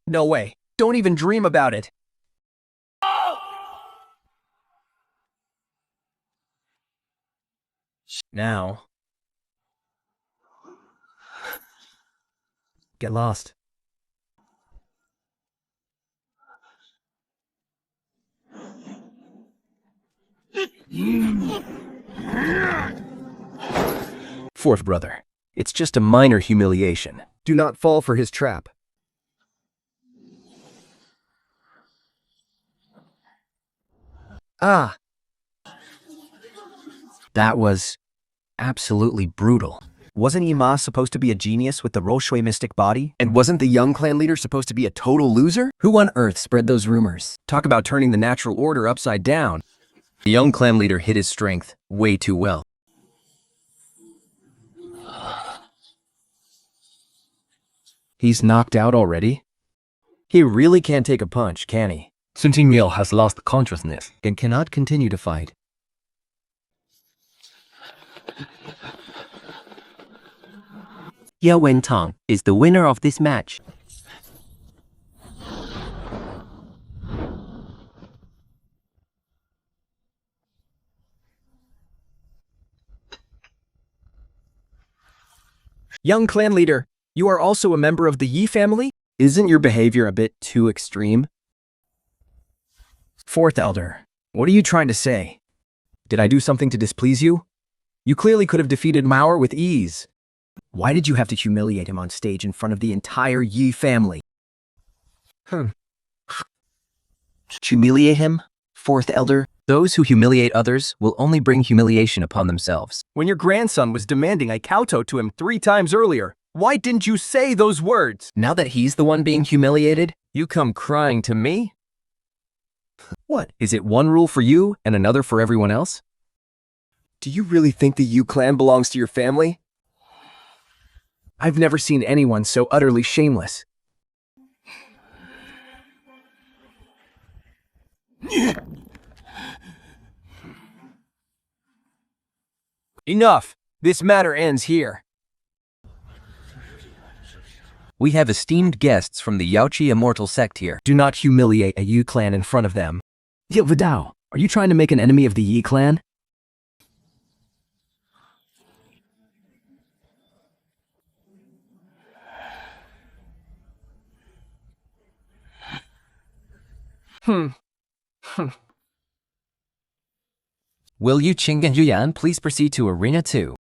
No way. Don't even dream about it. Now, Get lost. Fourth brother. it's just a minor humiliation. Do not fall for his trap. That was absolutely brutal. Wasn't Ima supposed to be a genius with the Roshui mystic body? And wasn't the young clan leader supposed to be a total loser? Who on earth spread those rumors? Talk about turning the natural order upside down. The young clan leader hid his strength way too well. He's knocked out already? He really can't take a punch, can he? Sun Qingmiao has lost consciousness. And cannot continue to fight. Ye Wentang is the winner of this match. Young clan leader, you are also a member of the Yi family? Isn't your behavior a bit too extreme? Fourth elder, what are you trying to say? Did I do something to displease you? You clearly could have defeated Mauer with ease. Why did you have to humiliate him on stage in front of the entire Yi family? Humiliate him? Fourth elder? Those who humiliate others will only bring humiliation upon themselves. When your grandson was demanding I kowtow to him 3 times earlier, why didn't you say those words? Now that he's the one being humiliated, You come crying to me? what? Is it one rule for you and another for everyone else? Do you really think the Yu clan belongs to your family? I've never seen anyone so utterly shameless. Enough! This matter ends here. We have esteemed guests from the Yaoqi immortal sect here. Do not humiliate a Yu clan in front of them. Wudao, are you trying to make an enemy of the Yi clan? Will you Qing and Yuyan please proceed to Arena 2?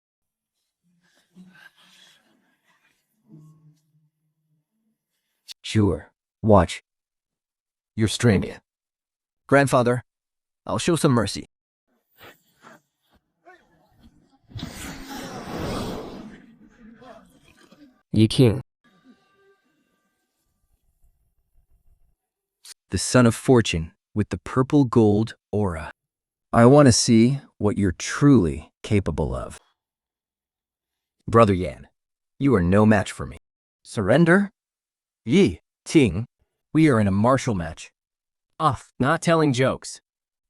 Sure. Watch. You're stranded. Grandfather, I'll show some mercy. Yi King. The son of fortune with the purple gold aura. I want to see what you're truly capable of. Brother Yan, you are no match for me. Surrender? Yi, Ting, we are in a martial match. Off, not telling jokes.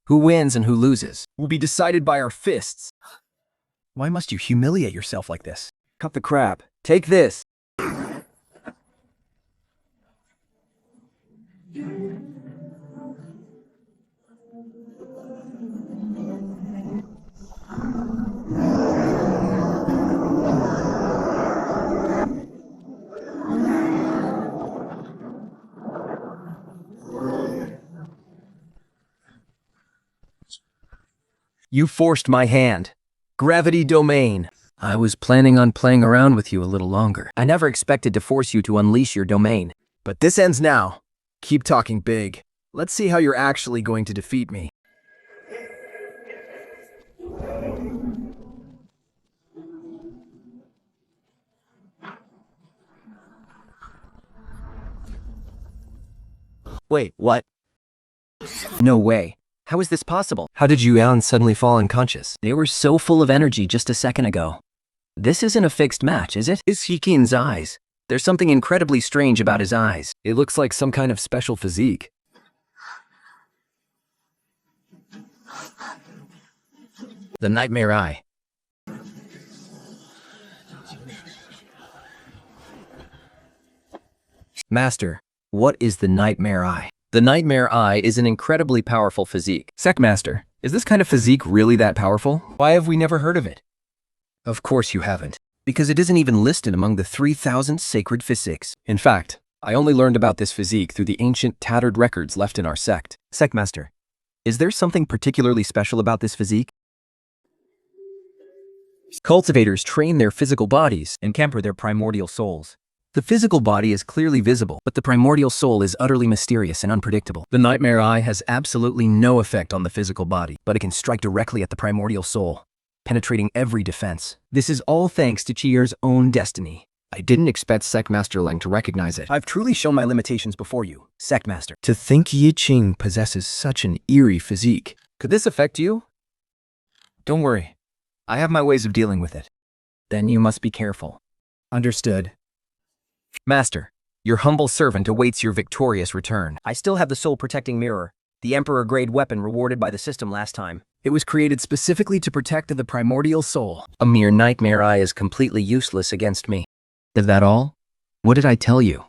Who wins and who loses will be decided by our fists. Why must you humiliate yourself like this? Cut the crap. Take this. You forced my hand. Gravity domain. I was planning on playing around with you a little longer. I never expected to force you to unleash your domain. But this ends now. Keep talking big. Let's see how you're actually going to defeat me. Wait, what? No way. How is this possible? How did Yuan suddenly fall unconscious? They were so full of energy just a second ago. This isn't a fixed match, is it? It's Hikin's eyes. There's something incredibly strange about his eyes. It looks like some kind of special physique. The Nightmare Eye. Master, what is the Nightmare Eye? The Nightmare Eye is an incredibly powerful physique. Secmaster, is this kind of physique really that powerful? Why have we never heard of it? Of course you haven't, because it isn't even listed among the 3,000 sacred physiques. In fact, I only learned about this physique through the ancient tattered records left in our sect. Secmaster, is there something particularly special about this physique? Cultivators train their physical bodies and camper their primordial souls. The physical body is clearly visible, but the primordial soul is utterly mysterious and unpredictable. The Nightmare Eye has absolutely no effect on the physical body, but it can strike directly at the primordial soul, penetrating every defense. This is all thanks to Chier's own destiny. I didn't expect Secmaster Lang to recognize it. I've truly shown my limitations before you, Secmaster. To think Yi Qing possesses such an eerie physique. Could this affect you? Don't worry. I have my ways of dealing with it. Then you must be careful. Understood. Master, your humble servant awaits your victorious return. I still have the soul-protecting mirror, the Emperor-grade weapon rewarded by the system last time. It was created specifically to protect the primordial soul. A mere Nightmare Eye is completely useless against me. Is that all? What did I tell you?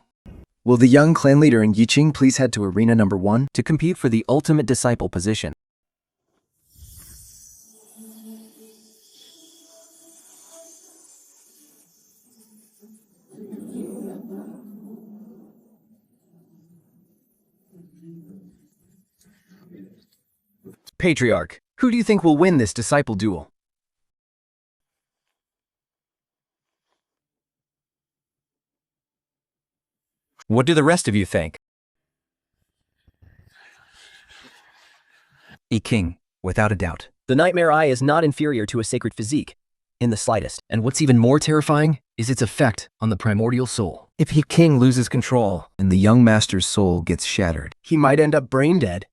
Will the young clan leader in Yi Qing please head to Arena number 1 to compete for the ultimate disciple position? Patriarch, who do you think will win this disciple duel? What do the rest of you think? Yi Qing, without a doubt. The Nightmare Eye is not inferior to a sacred physique, in the slightest. And what's even more terrifying is its effect on the primordial soul. If Yi Qing loses control and the young master's soul gets shattered, he might end up brain dead.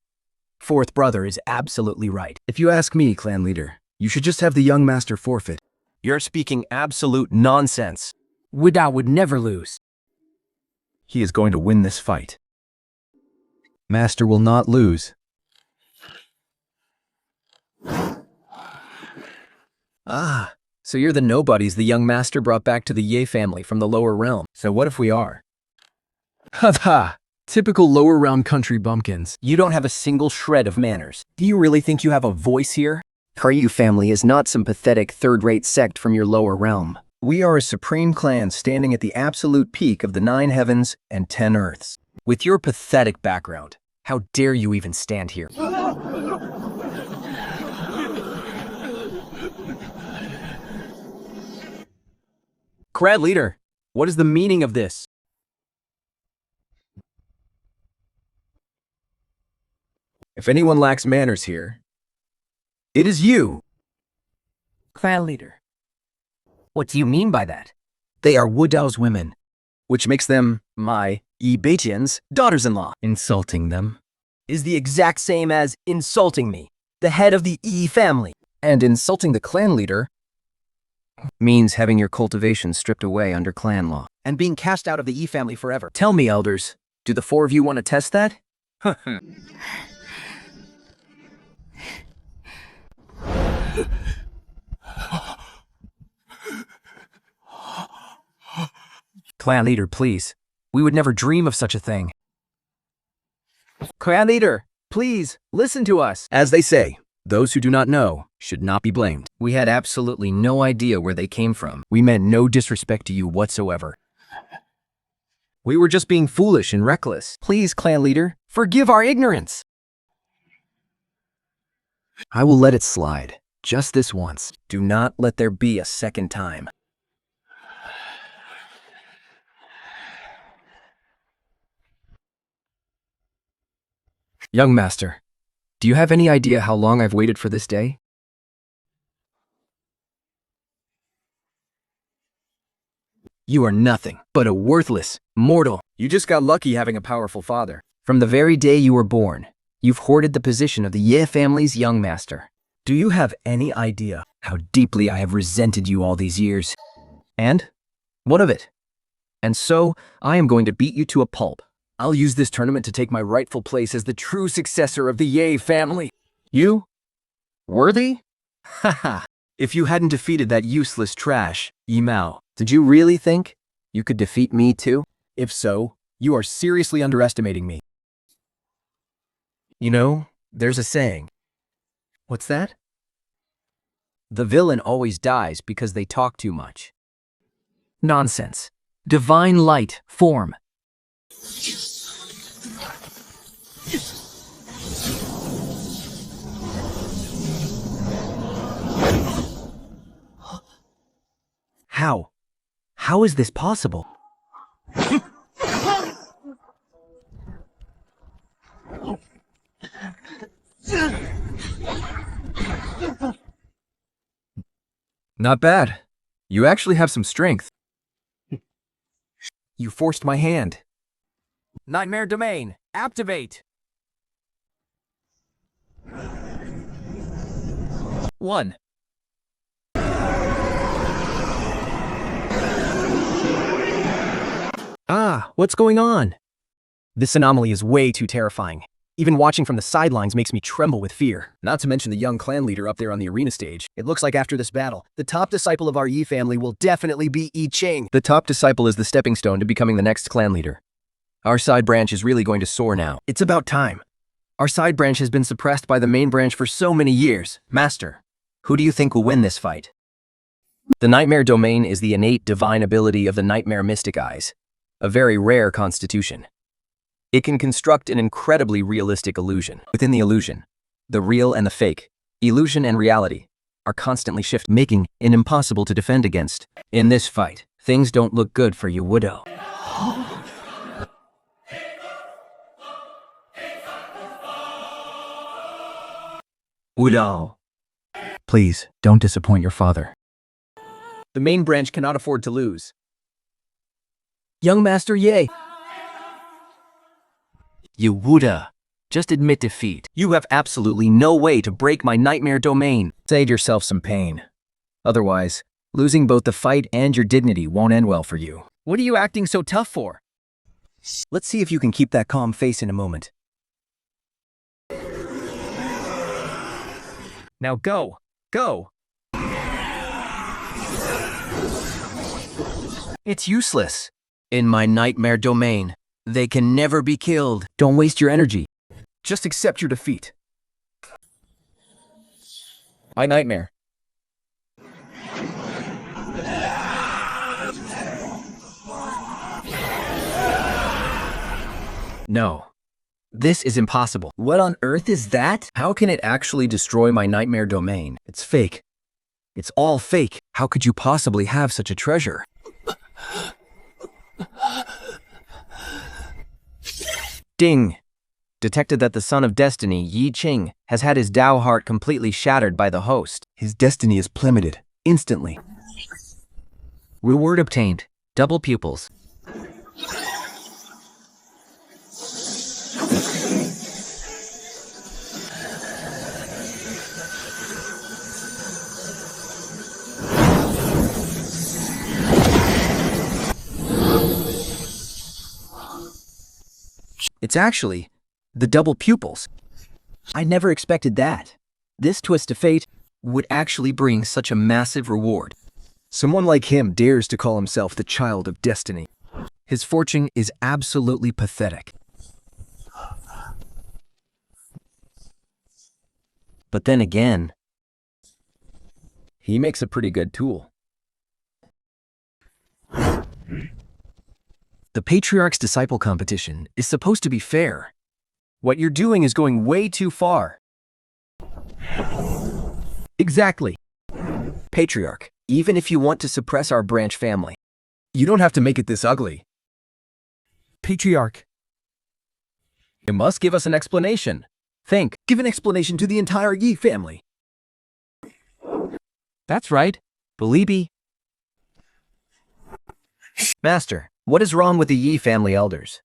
Fourth brother is absolutely right. If you ask me, clan leader, you should just have the young master forfeit. You're speaking absolute nonsense. Wudao would never lose. He is going to win this fight. Master will not lose. Ah, so you're the nobodies the young master brought back to the Ye family from the lower realm. So what if we are? Ha! Typical lower realm country bumpkins. You don't have a single shred of manners. Do you really think you have a voice here? Karyu family is not some pathetic third-rate sect from your lower realm. We are a supreme clan standing at the absolute peak of the 9 heavens and 10 earths. With your pathetic background, how dare you even stand here? Crad leader, what is the meaning of this? If anyone lacks manners here, it is you. Clan leader. What do you mean by that? They are Wudao's women, which makes them my Yi Beitian's daughters-in-law. Insulting them is the exact same as insulting me, the head of the Yi family. And insulting the clan leader Means having your cultivation stripped away under clan law. and being cast out of the Yi family forever. Tell me, elders, do the 4 of you want to test that? Clan leader, please. We would never dream of such a thing. Clan leader, please, listen to us. As they say, those who do not know should not be blamed. We had absolutely no idea where they came from. We meant no disrespect to you whatsoever. We were just being foolish and reckless. Please, clan leader, forgive our ignorance. I will let it slide, just this once. Do not let there be a second time. Young master, do you have any idea how long I've waited for this day? You are nothing but a worthless mortal. You just got lucky having a powerful father. From the very day you were born, you've hoarded the position of the Ye family's young master. Do you have any idea how deeply I have resented you all these years? And? What of it? And so, I am going to beat you to a pulp. I'll use this tournament to take my rightful place as the true successor of the Ye family. You? Worthy? Haha. If you hadn't defeated that useless trash, Yi Mao, Did you really think you could defeat me too? if so, you are seriously underestimating me. You know, there's a saying. What's that? The villain always dies because they talk too much. Nonsense. Divine light, form. How? How is this possible? Not bad. You actually have some strength. You forced my hand. Nightmare Domain, activate! 1. Ah, what's going on? This anomaly is way too terrifying. Even watching from the sidelines makes me tremble with fear. Not to mention the young clan leader up there on the arena stage. It looks like after this battle, the top disciple of our Yi family will definitely be Yi Ching. The top disciple is the stepping stone to becoming the next clan leader. Our side branch is really going to soar now. It's about time. Our side branch has been suppressed by the main branch for so many years. Master, who do you think will win this fight? The Nightmare Domain is the innate divine ability of the Nightmare Mystic Eyes, a very rare constitution. It can construct an incredibly realistic illusion. Within the illusion, the real and the fake, illusion and reality, are constantly shifting, making it impossible to defend against. In this fight, things don't look good for you, Wudao. Wudao, please don't disappoint your father. The main branch cannot afford to lose. Young Master Ye. You woulda. Just admit defeat. You have absolutely no way to break my Nightmare Domain. Save yourself some pain. Otherwise, losing both the fight and your dignity won't end well for you. What are you acting so tough for? Let's see if you can keep that calm face in a moment. Now go. Go. It's useless. In my Nightmare Domain, they can never be killed. Don't waste your energy. Just accept your defeat. My nightmare. No. This is impossible. What on earth is that? How can it actually destroy my Nightmare Domain? It's fake. It's all fake. How could you possibly have such a treasure? Ding! Detected that the son of destiny, Yi Qing, has had his Dao heart completely shattered by the host. His destiny is plummeted, instantly. Reward obtained. Double pupils. It's actually the double pupils. I never expected that. This twist of fate would actually bring such a massive reward. Someone like him dares to call himself the child of destiny. His fortune is absolutely pathetic. But then again, He makes a pretty good tool. the Patriarch's Disciple competition is supposed to be fair. What you're doing is going way too far. Exactly. Patriarch, even if you want to suppress our branch family, You don't have to make it this ugly. Patriarch. you must give us an explanation. Think. Give an explanation to the entire Yi family. That's right. Beliebe. Master, what is wrong with the Yi family elders?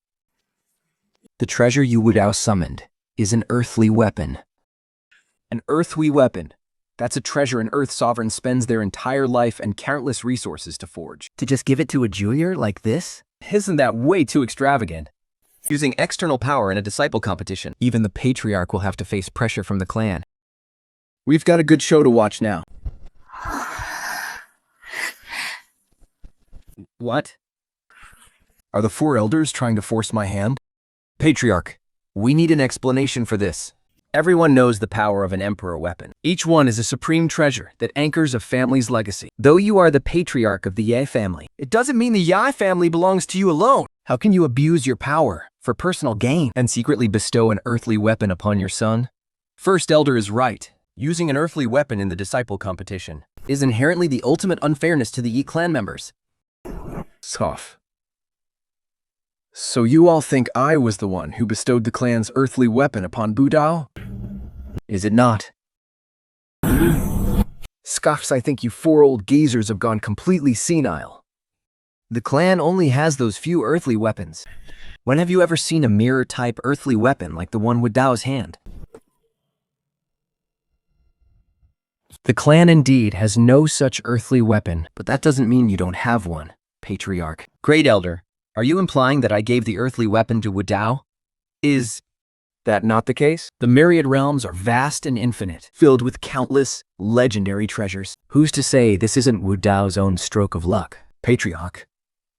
The treasure you Wudao summoned is an earthly weapon. An earthly weapon. That's a treasure an Earth sovereign spends their entire life and countless resources to forge. To just give it to a jeweler like this? Isn't that way too extravagant? Using external power in a disciple competition. Even the Patriarch will have to face pressure from the clan. We've got a good show to watch now. What? Are the 4 elders trying to force my hand? Patriarch, we need an explanation for this. Everyone knows the power of an emperor weapon. Each one is a supreme treasure that anchors a family's legacy. Though you are the patriarch of the Ye family, it doesn't mean the Yi family belongs to you alone. How can you abuse your power for personal gain and secretly bestow an earthly weapon upon your son? First Elder is right. Using an earthly weapon in the disciple competition is inherently the ultimate unfairness to the Yi clan members. Soft. So you all think I was the one who bestowed the clan's earthly weapon upon Wudao? Is it not? Scoffs, I think you 4 old geezers have gone completely senile. The clan only has those few earthly weapons. When have you ever seen a mirror-type earthly weapon like the one Wudao's hand? The clan indeed has no such earthly weapon, but that doesn't mean you don't have one, Patriarch. Great Elder, are you implying that I gave the earthly weapon to Wudao? Is that not the case? The myriad realms are vast and infinite, filled with countless, legendary treasures. Who's to say this isn't Wudao's own stroke of luck? Patriarch,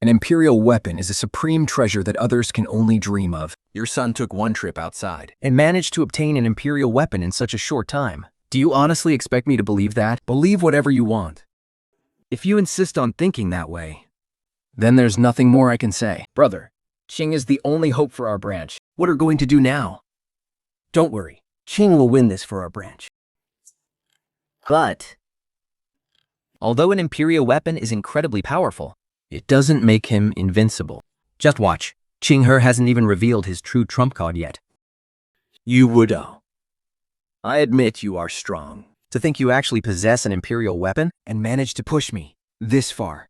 an imperial weapon is a supreme treasure that others can only dream of. Your son took one trip outside And managed to obtain an imperial weapon in such a short time. Do you honestly expect me to believe that? Believe whatever you want. If you insist on thinking that way, then there's nothing more I can say. Brother, Qing is the only hope for our branch. What are we going to do now? Don't worry, Qing will win this for our branch. But, although an imperial weapon is incredibly powerful, it doesn't make him invincible. Just watch, Qing He hasn't even revealed his true trump card yet. You Wudao. I admit you are strong. To think you actually possess an imperial weapon and manage to push me this far.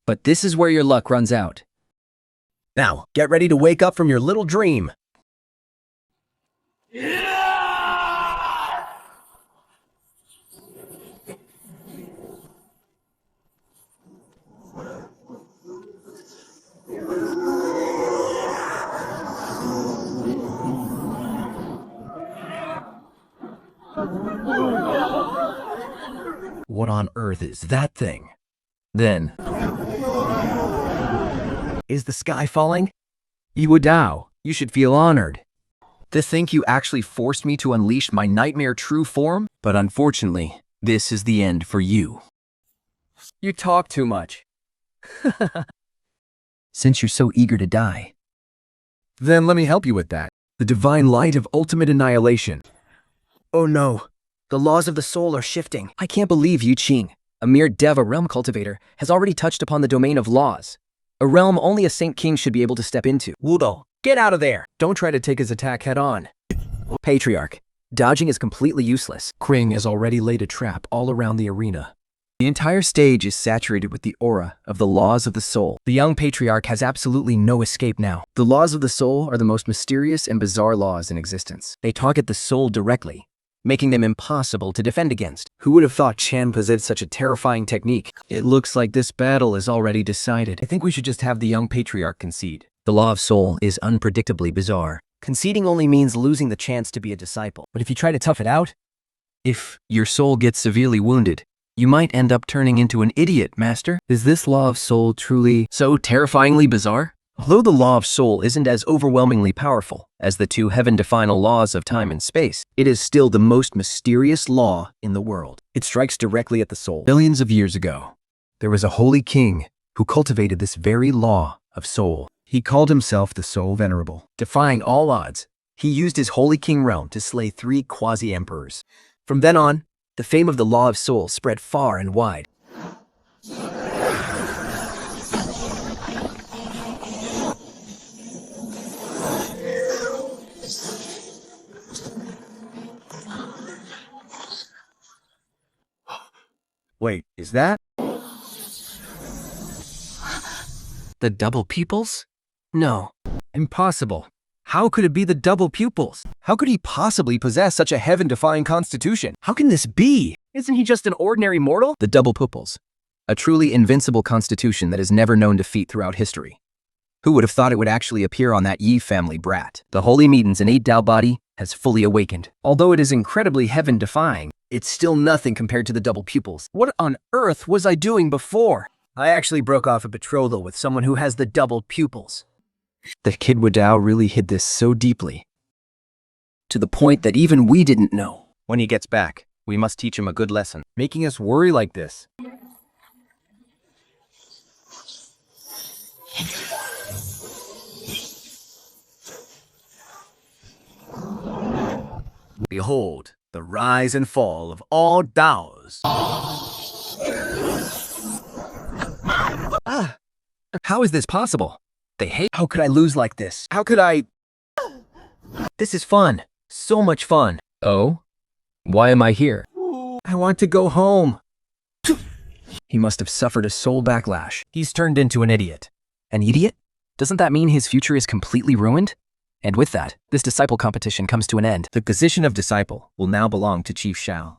But this is where your luck runs out. Now, get ready to wake up from your little dream. What on earth is that thing? Then, is the sky falling? Wudao, you should feel honored. To think you actually forced me to unleash my nightmare true form? But unfortunately, this is the end for you. You talk too much. Since you're so eager to die. Then let me help you with that. The divine light of ultimate annihilation. Oh no, the laws of the soul are shifting. I can't believe Yu Qing, a mere Deva realm cultivator, has already touched upon the domain of laws. A realm only a Saint King should be able to step into. Wudao, get out of there! Don't try to take his attack head on. Patriarch, dodging is completely useless. Kring has already laid a trap all around the arena. The entire stage is saturated with the aura of the laws of the soul. The young patriarch has absolutely no escape now. The laws of the soul are the most mysterious and bizarre laws in existence. They target the soul directly, making them impossible to defend against. Who would have thought Chan possessed such a terrifying technique? It looks like this battle is already decided. I think we should just have the young patriarch concede. The law of soul is unpredictably bizarre. Conceding only means losing the chance to be a disciple. But if you try to tough it out, if your soul gets severely wounded, you might end up turning into an idiot, Master. Is this law of soul truly so terrifyingly bizarre? Although the law of soul isn't as overwhelmingly powerful as the two heaven-defined laws of time and space, it is still the most mysterious law in the world. it strikes directly at the soul. Billions of years ago, there was a holy king who cultivated this very law of soul. He called himself the Soul Venerable. Defying all odds, he used his holy king realm to slay 3 quasi-emperors. From then on, the fame of the law of soul spread far and wide. Wait, is that? The double pupils? No. Impossible. How could it be the double pupils? How could he possibly possess such a heaven-defying constitution? How can this be? Isn't he just an ordinary mortal? The double pupils. A truly invincible constitution that has never known defeat throughout history. Who would have thought it would actually appear on that Yi family brat? The Holy Maiden's innate Dao body has fully awakened. Although it is incredibly heaven-defying, it's still nothing compared to the double pupils. What on earth was I doing before? I actually broke off a betrothal with someone who has the double pupils. The kid Wudao really hid this so deeply, to the point that even we didn't know. When he gets back, we must teach him a good lesson. Making us worry like this. Behold, the rise and fall of all Daos. How is this possible? They hate. How could I lose like this? How could I... This is fun. So much fun. Oh? Why am I here? I want to go home. He must have suffered a soul backlash. He's turned into an idiot. An idiot? Doesn't that mean his future is completely ruined? And with that, this disciple competition comes to an end. The position of disciple will now belong to Chief Shao.